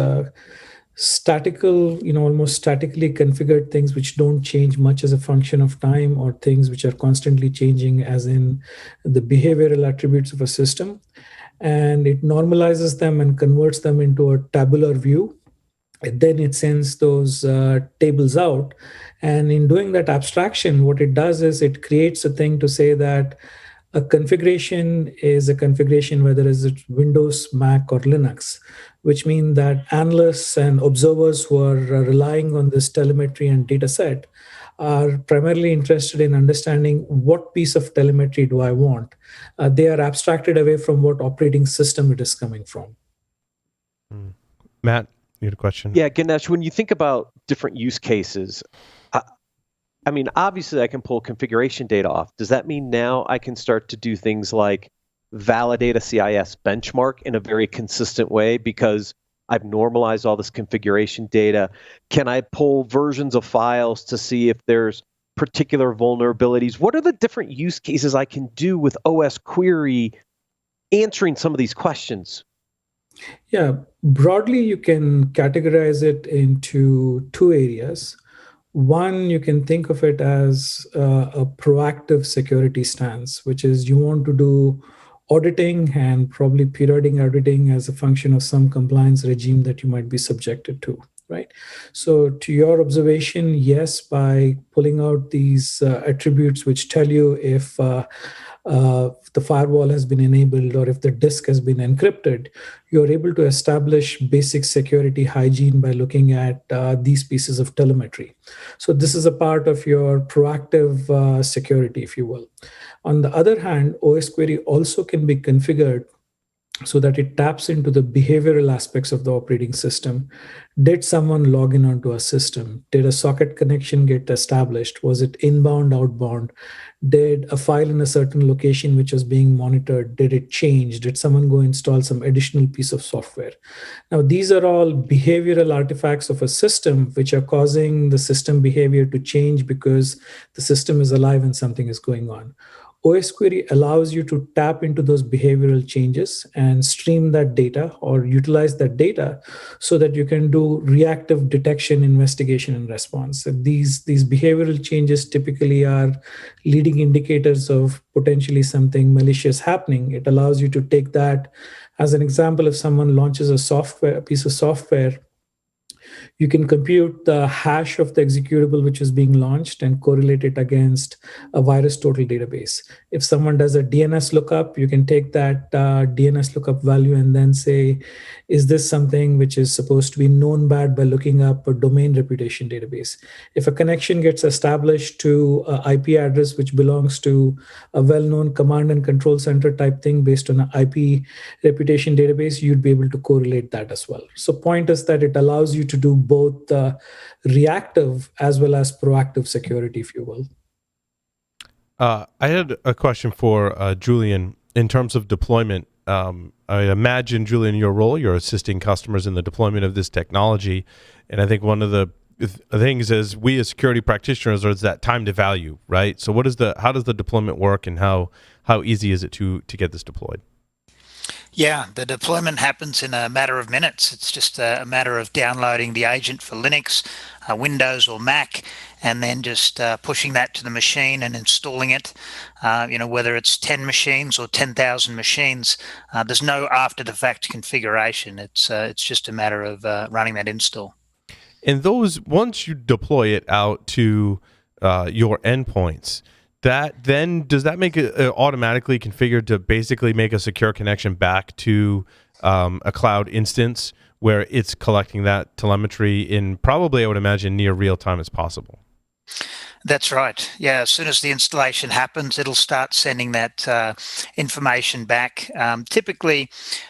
statical, almost statically configured things which don't change much as a function of time, or things which are constantly changing as in the behavioral attributes of a system. And it normalizes them and converts them into a tabular view. And then it sends those tables out. And in doing that abstraction, what it does is it creates a thing to say that a configuration is a configuration, whether it's Windows, Mac, or Linux, which means that analysts and observers who are relying on this telemetry and data set are primarily interested in understanding what piece of telemetry do I want. They are abstracted away from what operating system it is coming from. Matt, you had a question? Yeah, Ganesh, when you think about different use cases, I mean, obviously I can pull configuration data off. Does that mean now I can start to do things like validate a CIS benchmark in a very consistent way because I've normalized all this configuration data? Can I pull versions of files to see if there's particular vulnerabilities? What are the different use cases I can do with OS Query answering some of these questions? Yeah, broadly, you can categorize it into two areas. One, you can think of it as a proactive security stance, which is you want to do auditing and probably periodic auditing as a function of some compliance regime that you might be subjected to, right? So to your observation, yes, by pulling out these attributes which tell you if the firewall has been enabled or if the disk has been encrypted, you're able to establish basic security hygiene by looking at these pieces of telemetry. So this is a part of your proactive security, if you will. On the other hand, OS query also can be configured so that it taps into the behavioral aspects of the operating system. Did someone log in onto a system? Did a socket connection get established? Was it inbound, outbound? Did a file in a certain location which was being monitored, did it change? Did someone go install some additional piece of software? Now, these are all behavioral artifacts of a system which are causing the system behavior to change because the system is alive and something is going on. OS query allows you to tap into those behavioral changes and stream that data or utilize that data so that you can do reactive detection, investigation, and response. These behavioral changes typically are leading indicators of potentially something malicious happening. It allows you to take that as an example. If someone launches a piece of software, you can compute the hash of the executable which is being launched and correlate it against a virus total database. If someone does a DNS lookup, you can take that DNS lookup value and then say, is this something which is supposed to be known bad by looking up a domain reputation database? If a connection gets established to an IP address which belongs to a well-known command and control center type thing based on an IP reputation database, you'd be able to correlate that as well. So point is that it allows you to do both reactive as well as proactive security, if you will. I had a question for Julian in terms of deployment. I imagine, Julian, your role, you're assisting customers in the deployment of this technology. And I think one of the things is we as security practitioners is that time to value, right? So how does the deployment work and how easy is it to get this deployed? Yeah, the deployment happens in a matter of minutes. It's just a matter of downloading the agent for Linux, Windows, or Mac, and then just pushing that to the machine and installing it. Whether it's 10 machines or 10,000 machines, there's no after-the-fact configuration. It's just a matter of running that install. And those, once you deploy it out to your endpoints, does that make it automatically configured to basically make a secure connection back to a cloud instance where it's collecting that telemetry in probably, I would imagine, near real time as possible? That's right. Yeah, as soon as the installation happens, it'll start sending that information back. Typically,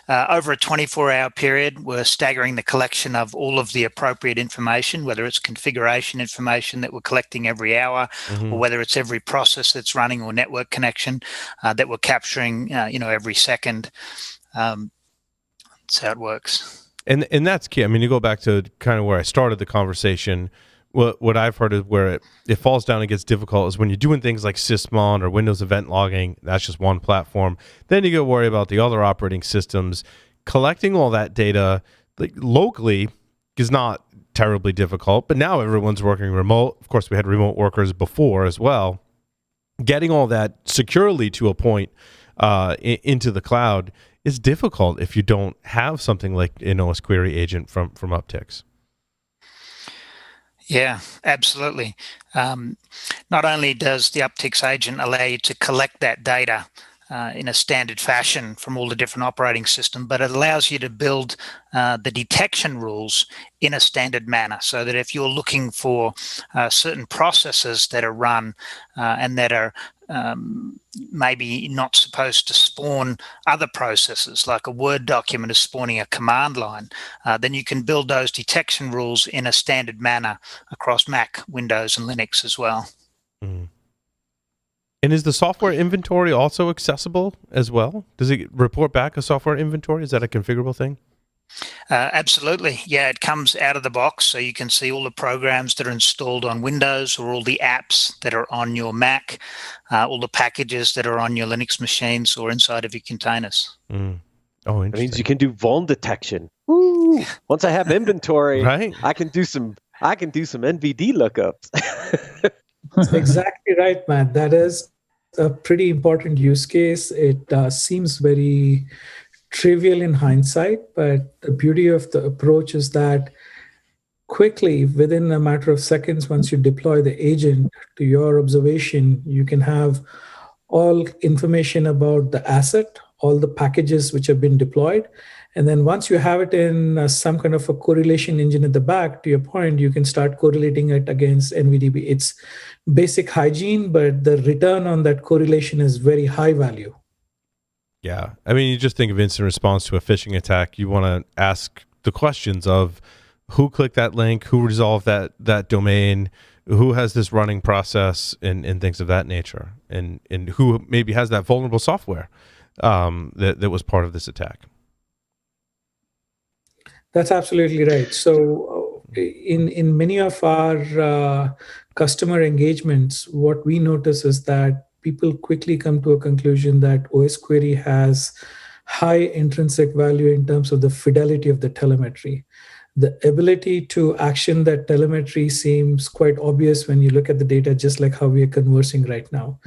over a 24-hour period, we're staggering the collection of all of the appropriate information, whether it's configuration information that we're collecting every hour, or whether it's every process that's running or network connection that we're capturing, every second. That's how it works. And that's key. I mean, you go back to kind of where I started the conversation. What I've heard is where it falls down and gets difficult is when you're doing things like Sysmon or Windows Event Logging. That's just one platform. Then you got to worry about the other operating systems. Collecting all that data locally is not terribly difficult, but now everyone's working remote. Of course, we had remote workers before as well. Getting all that securely to a point into the cloud is difficult if you don't have something like an OS query agent from Uptycs. Yeah, absolutely. Not only does the Uptycs agent allow you to collect that data in a standard fashion from all the different operating systems, but it allows you to build the detection rules in a standard manner so that if you're looking for certain processes that are run and that are maybe not supposed to spawn other processes, like a Word document is spawning a command line, then you can build those detection rules in a standard manner across Mac, Windows, and Linux as well. Mm. And is the software inventory also accessible as well? Does it report back a software inventory? Is that a configurable thing? Absolutely. Yeah, it comes out of the box, so you can see all the programs that are installed on Windows or all the apps that are on your Mac, all the packages that are on your Linux machines or inside of your containers. Mm. Oh, interesting. That means you can do vuln detection. Woo! Once I have inventory, right? I can do some NVD lookups. That's exactly right, Matt. That is a pretty important use case. It seems very trivial in hindsight, but the beauty of the approach is that quickly, within a matter of seconds, once you deploy the agent to your observation, you can have all information about the asset, all the packages which have been deployed. And then once you have it in some kind of a correlation engine at the back, to your point, you can start correlating it against NVDB. It's basic hygiene, but the return on that correlation is very high value. Yeah. I mean, you just think of instant response to a phishing attack. You want to ask the questions of who clicked that link, who resolved that domain, who has this running process, and things of that nature, and who maybe has that vulnerable software that was part of this attack. That's absolutely right. So in many of our customer engagements, what we notice is that people quickly come to a conclusion that OS query has high intrinsic value in terms of the fidelity of the telemetry. The ability to action that telemetry seems quite obvious when you look at the data, just like how we are conversing right now.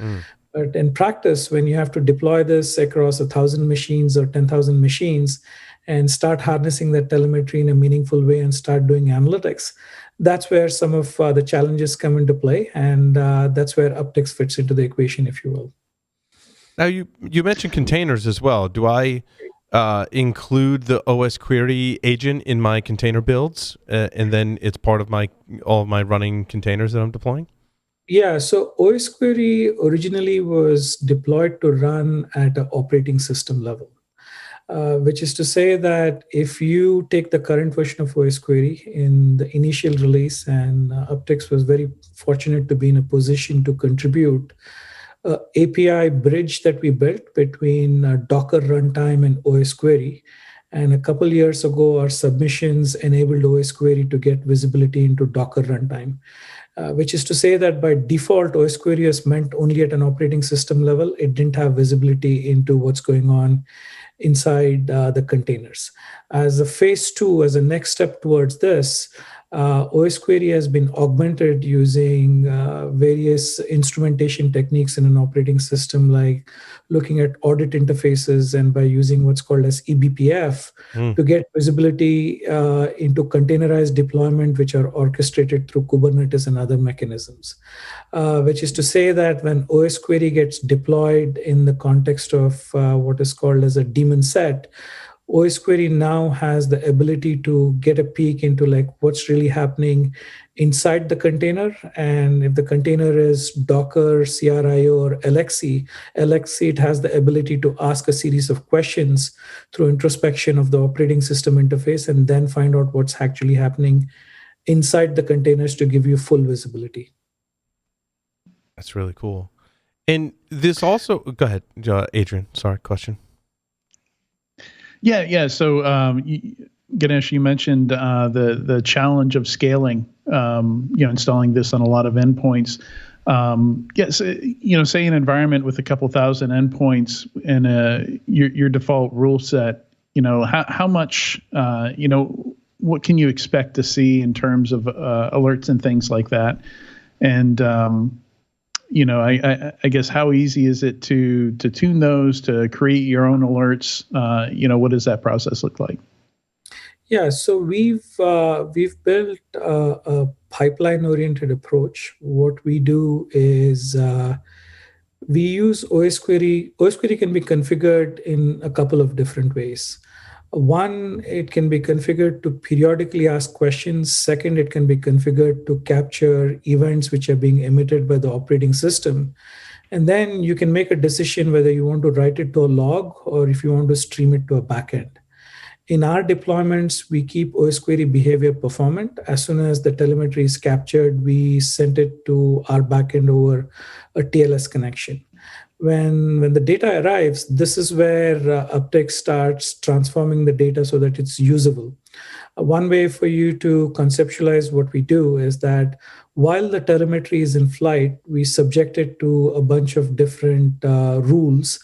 But in practice, when you have to deploy this across 1,000 machines or 10,000 machines and start harnessing that telemetry in a meaningful way and start doing analytics, that's where some of the challenges come into play. And that's where Uptycs fits into the equation, if you will. Now, you mentioned containers as well. Do I include the OS query agent in my container builds, and then it's part of all of my running containers that I'm deploying? Yeah, so OS query originally was deployed to run at an operating system level. Which is to say that if you take the current version of OS query in the initial release, and Uptycs was very fortunate to be in a position to contribute API bridge that we built between Docker runtime and OS query. And a couple years ago, our submissions enabled OS query to get visibility into Docker runtime. Which is to say that by default, OS query is meant only at an operating system level. It didn't have visibility into what's going on inside the containers. As a phase 2, as a next step towards this, OS query has been augmented using various instrumentation techniques in an operating system, like looking at audit interfaces and by using what's called as eBPF to get visibility into containerized deployment, which are orchestrated through Kubernetes and other mechanisms. Which is to say that when OS query gets deployed in the context of what is called as a daemon set, OS query now has the ability to get a peek into like what's really happening inside the container. And if the container is Docker, CRIO, or LXC, it has the ability to ask a series of questions through introspection of the operating system interface and then find out what's actually happening inside the containers to give you full visibility. That's really cool. And this also, go ahead, Adrian. Sorry, question. Yeah. So, Ganesh, you mentioned the challenge of scaling. Installing this on a lot of endpoints. Yes, say an environment with a couple thousand endpoints and your default rule set. How much? What can you expect to see in terms of alerts and things like that? And I guess how easy is it to tune those, to create your own alerts? What does that process look like? Yeah, so we've built a pipeline-oriented approach. What we do is we use OS query. OS query can be configured in a couple of different ways. One, it can be configured to periodically ask questions. Second, it can be configured to capture events which are being emitted by the operating system. And then you can make a decision whether you want to write it to a log or if you want to stream it to a backend. In our deployments, we keep OS query behavior performant. As soon as the telemetry is captured, we send it to our backend over a TLS connection. When the data arrives, this is where Uptycs starts transforming the data so that it's usable. One way for you to conceptualize what we do is that while the telemetry is in flight, we subject it to a bunch of different rules.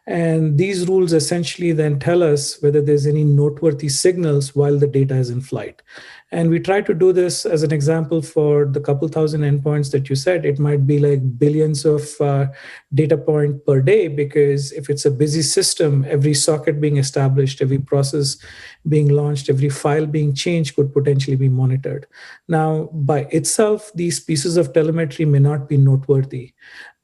And these rules essentially then tell us whether there's any noteworthy signals while the data is in flight. And we try to do this as an example for the couple thousand endpoints that you said. It might be like billions of data point per day, because if it's a busy system, every socket being established, every process being launched, every file being changed could potentially be monitored. Now, by itself, these pieces of telemetry may not be noteworthy.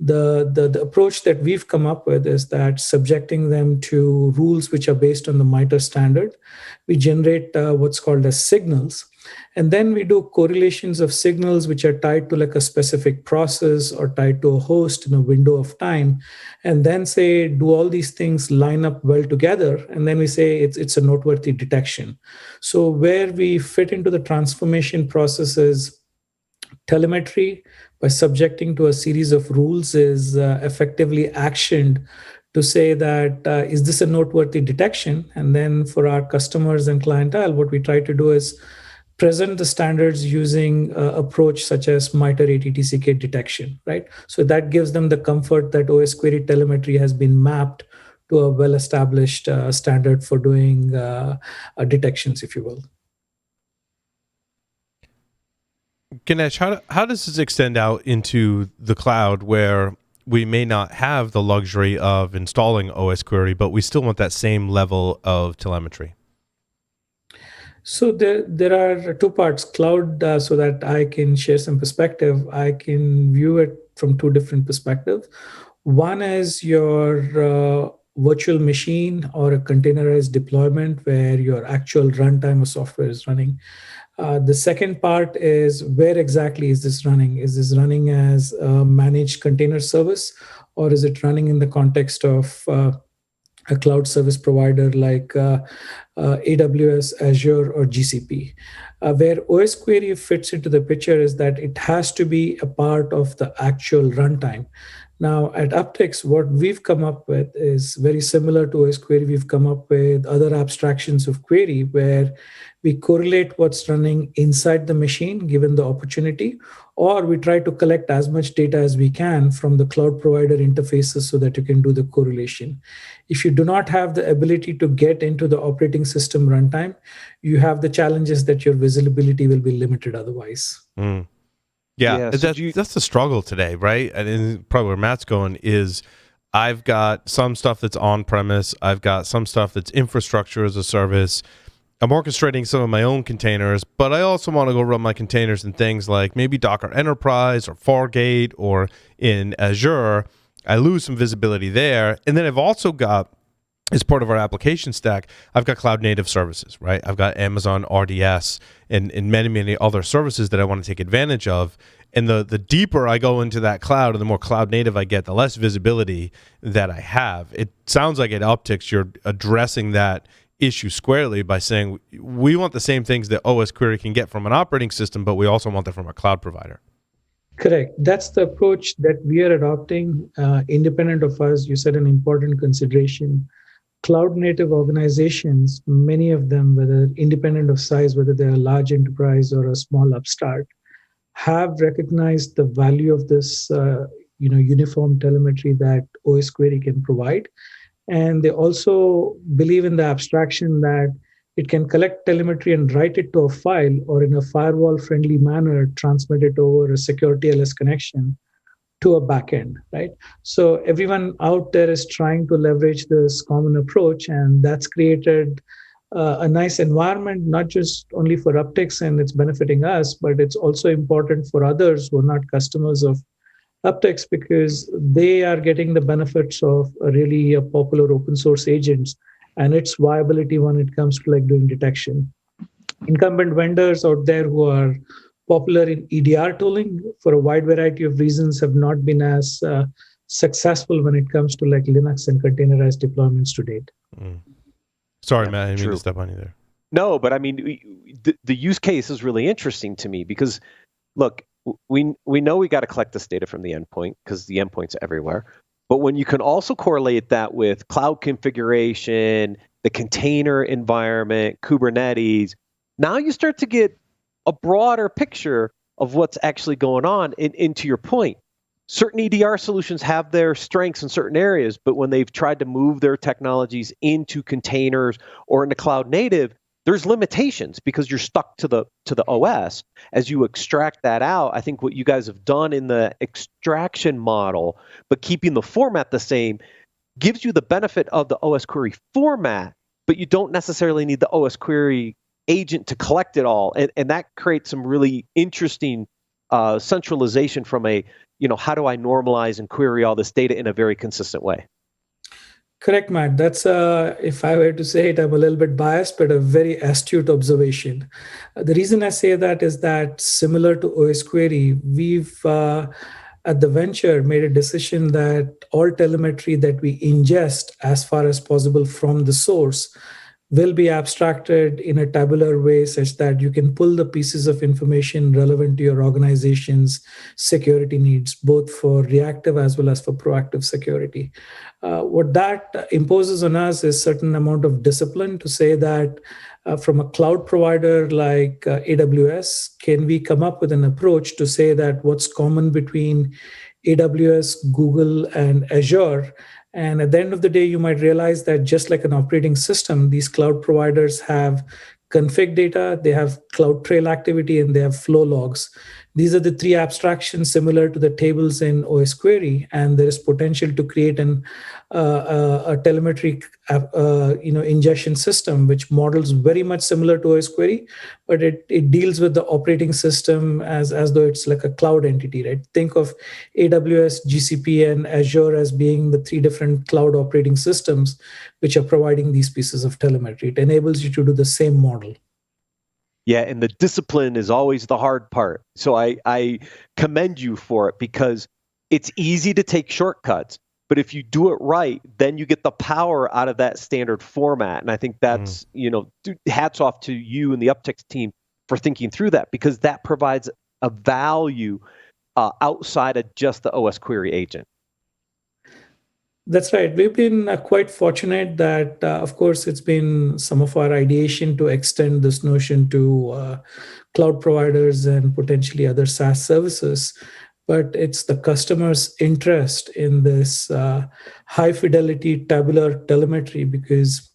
The approach that we've come up with is that subjecting them to rules which are based on the MITRE standard, we generate what's called as signals. And then we do correlations of signals which are tied to like a specific process or tied to a host in a window of time. And then say, do all these things line up well together? And then we say it's a noteworthy detection. So where we fit into the transformation process is telemetry by subjecting to a series of rules is effectively actioned to say that, is this a noteworthy detection? And then for our customers and clientele, what we try to do is present the standards using approach such as MITRE ATTCK detection, right? So that gives them the comfort that OS query telemetry has been mapped to a well-established standard for doing detections, if you will. Ganesh, how does this extend out into the cloud where we may not have the luxury of installing OS query, but we still want that same level of telemetry? So there are two parts. Cloud, so that I can share some perspective, I can view it from two different perspectives. One is your virtual machine or a containerized deployment where your actual runtime of software is running. The second part is where exactly is this running? Is this running as a managed container service, or is it running in the context of a cloud service provider like AWS, Azure, or GCP? Where OS query fits into the picture is that it has to be a part of the actual runtime. Now, at Uptycs, what we've come up with is very similar to OS query. We've come up with other abstractions of query where we correlate what's running inside the machine given the opportunity, or we try to collect as much data as we can from the cloud provider interfaces so that you can do the correlation. If you do not have the ability to get into the operating system runtime, you have the challenges that your visibility will be limited otherwise. Mm. Yeah, so that's the struggle today, right? And probably where Matt's going is I've got some stuff that's on-premise. I've got some stuff that's infrastructure as a service. I'm orchestrating some of my own containers, but I also want to go run my containers in things like maybe Docker Enterprise or Fargate or in Azure. I lose some visibility there. And then I've also got, as part of our application stack, I've got cloud native services, right? I've got Amazon RDS and many, many other services that I want to take advantage of. And the deeper I go into that cloud and the more cloud native I get, the less visibility that I have. It sounds like at Uptycs, you're addressing that issue squarely by saying we want the same things that OS query can get from an operating system, but we also want that from a cloud provider. Correct. That's the approach that we are adopting. Independent of us, you said an important consideration. Cloud native organizations, many of them, whether independent of size, whether they're a large enterprise or a small upstart, have recognized the value of this uniform telemetry that OS query can provide. And they also believe in the abstraction that it can collect telemetry and write it to a file, or in a firewall-friendly manner, transmit it over a secure TLS connection to a backend, right? So everyone out there is trying to leverage this common approach, and that's created a nice environment, not just only for Uptycs and it's benefiting us, but it's also important for others who are not customers of Uptycs because they are getting the benefits of a really popular open source agents and its viability when it comes to like doing detection. Incumbent vendors out there who are popular in EDR tooling for a wide variety of reasons have not been as successful when it comes to like Linux and containerized deployments to date. Mm. Sorry, Matt, I didn't mean to step on you there. No, but I mean, the use case is really interesting to me because, look, we know we got to collect this data from the endpoint because the endpoint's everywhere. But when you can also correlate that with cloud configuration, the container environment, Kubernetes, now you start to get a broader picture of what's actually going on. And to your point, certain EDR solutions have their strengths in certain areas, but when they've tried to move their technologies into containers or into cloud native, there's limitations because you're stuck to the OS. As you extract that out, I think what you guys have done in the extraction model, but keeping the format the same, gives you the benefit of the OS query format, but you don't necessarily need the OS query agent to collect it all. And that creates some really interesting centralization from a, how do I normalize and query all this data in a very consistent way? Correct, Matt. That's, if I were to say it, I'm a little bit biased, but a very astute observation. The reason I say that is that similar to OS Query, we've, at the venture, made a decision that all telemetry that we ingest as far as possible from the source will be abstracted in a tabular way such that you can pull the pieces of information relevant to your organization's security needs, both for reactive as well as for proactive security. What that imposes on us is certain amount of discipline to say that from a cloud provider like AWS, can we come up with an approach to say that what's common between AWS, Google, and Azure? And at the end of the day, you might realize that just like an operating system, these cloud providers have config data, they have CloudTrail activity, and they have flow logs. These are the three abstractions similar to the tables in OS Query, and there is potential to create a telemetry ingestion system which models very much similar to OS Query, but it deals with the operating system as though it's like a cloud entity, right? Think of AWS, GCP, and Azure as being the three different cloud operating systems which are providing these pieces of telemetry. It enables you to do the same model. Yeah, and the discipline is always the hard part. So I commend you for it, because it's easy to take shortcuts, but if you do it right, then you get the power out of that standard format. And I think that's, hats off to you and the Uptycs team for thinking through that, because that provides a value outside of just the OS query agent. That's right. We've been quite fortunate that, of course, it's been some of our ideation to extend this notion to cloud providers and potentially other SaaS services. But it's the customer's interest in this high fidelity tabular telemetry, because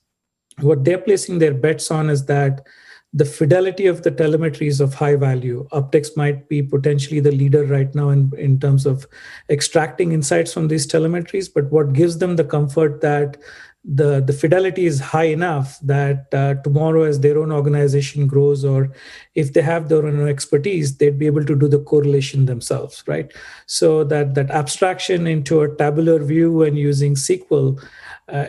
what they're placing their bets on is that the fidelity of the telemetry is of high value. Uptycs might be potentially the leader right now in terms of extracting insights from these telemetries, but what gives them the comfort that the fidelity is high enough that tomorrow as their own organization grows, or if they have their own expertise, they'd be able to do the correlation themselves, right? So that abstraction into a tabular view and using SQL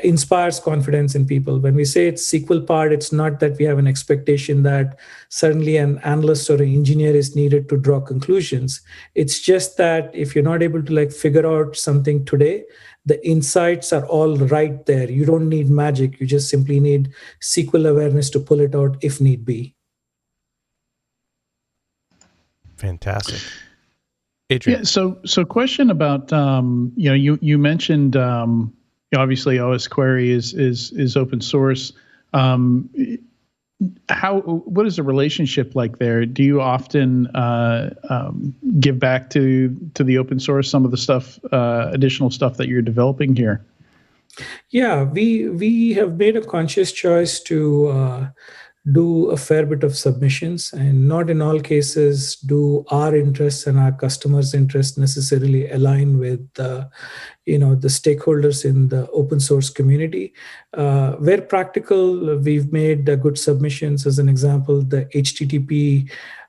inspires confidence in people. When we say it's SQL part, it's not that we have an expectation that suddenly an analyst or an engineer is needed to draw conclusions. It's just that if you're not able to figure out something today, the insights are all right there. You don't need magic. You just simply need SQL awareness to pull it out if need be. Fantastic. Adrian. Yeah. So question about you mentioned obviously OS Query is open source. What is the relationship like there? Do you often give back to the open source some of the stuff, additional stuff that you're developing here? Yeah, we have made a conscious choice to do a fair bit of submissions, and not in all cases do our interests and our customers' interests necessarily align with the stakeholders in the open source community. Where practical, we've made good submissions. As an example, the HTTP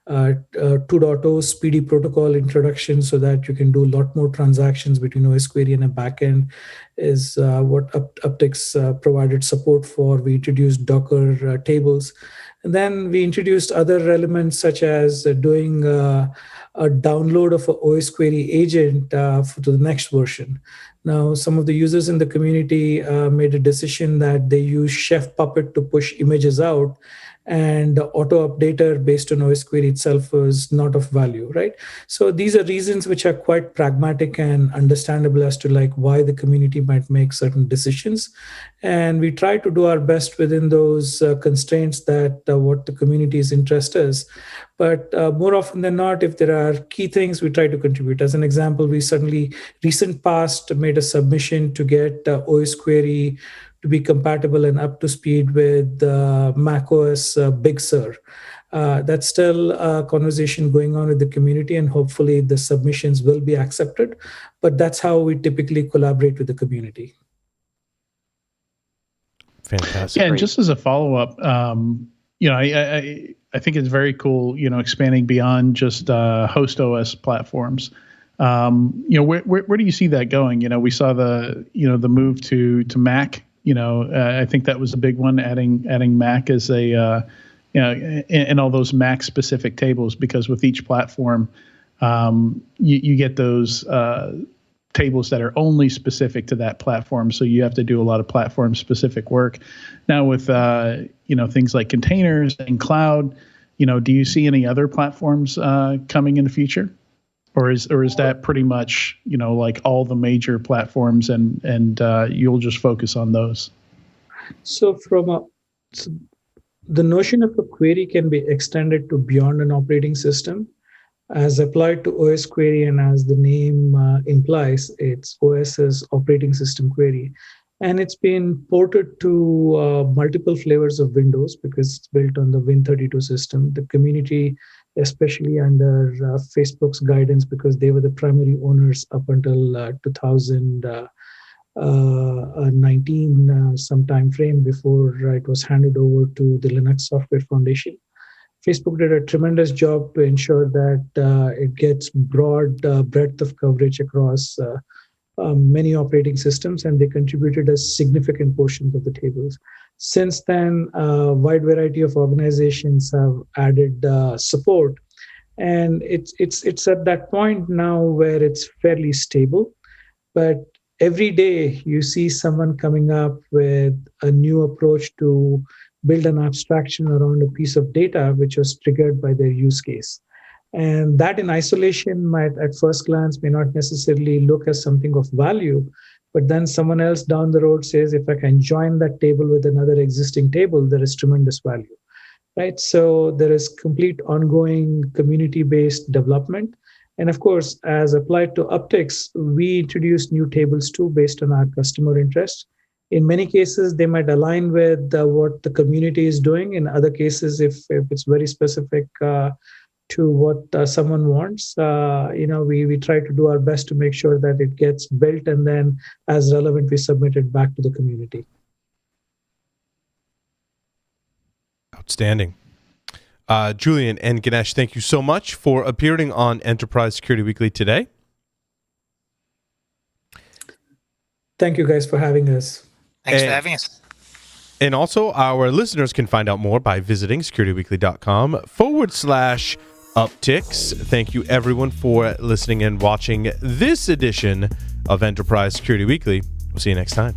2.0 speedy protocol introduction, so that you can do a lot more transactions between OS Query and a backend, is what Uptycs provided support for. We introduced Docker tables. And then we introduced other elements such as doing a download of an OS Query agent to the next version. Now, some of the users in the community made a decision that they use Chef Puppet to push images out, and the auto updater based on OS Query itself was not of value, right? So these are reasons which are quite pragmatic and understandable as to why the community might make certain decisions. And we try to do our best within those constraints that what the community's interest is. But more often than not, if there are key things, we try to contribute. As an example, we certainly recent past made a submission to get OS Query to be compatible and up to speed with macOS Big Sur. That's still a conversation going on with the community, and hopefully the submissions will be accepted. But that's how we typically collaborate with the community. Fantastic. Yeah, and just as a follow-up, I think it's very cool, expanding beyond just host OS platforms. Where do you see that going? We saw the move to Mac. I think that was a big one, adding Mac as a in all those Mac specific tables, because with each platform, you get those tables that are only specific to that platform. So you have to do a lot of platform specific work. Now with things like containers and cloud, do you see any other platforms coming in the future, or is that pretty much like all the major platforms and you'll just focus on those? So the notion of a query can be extended to beyond an operating system. As applied to OS query, and as the name implies, it's OS's operating system query. And it's been ported to multiple flavors of Windows because it's built on the Win32 system. The community, especially under Facebook's guidance, because they were the primary owners up until 2019, some time frame before it was handed over to the Linux Software Foundation. Facebook did a tremendous job to ensure that it gets broad breadth of coverage across many operating systems, and they contributed a significant portion of the tables. Since then, a wide variety of organizations have added support, and it's at that point now where it's fairly stable. But every day you see someone coming up with a new approach to build an abstraction around a piece of data which was triggered by their use case. And that in isolation might at first glance may not necessarily look as something of value, but then someone else down the road says, if I can join that table with another existing table, there is tremendous value, right? So there is complete ongoing community-based development. And of course, as applied to Uptycs, we introduce new tables too based on our customer interests. In many cases, they might align with what the community is doing. In other cases, if it's very specific to what someone wants, we try to do our best to make sure that it gets built, and then as relevant, we submit it back to the community. Outstanding. Julian and Ganesh, thank you so much for appearing on Enterprise Security Weekly today. Thank you guys for having us. Thanks for having us. And also, our listeners can find out more by visiting securityweekly.com/upticks. Thank you, everyone, for listening and watching this edition of Enterprise Security Weekly. We'll see you next time.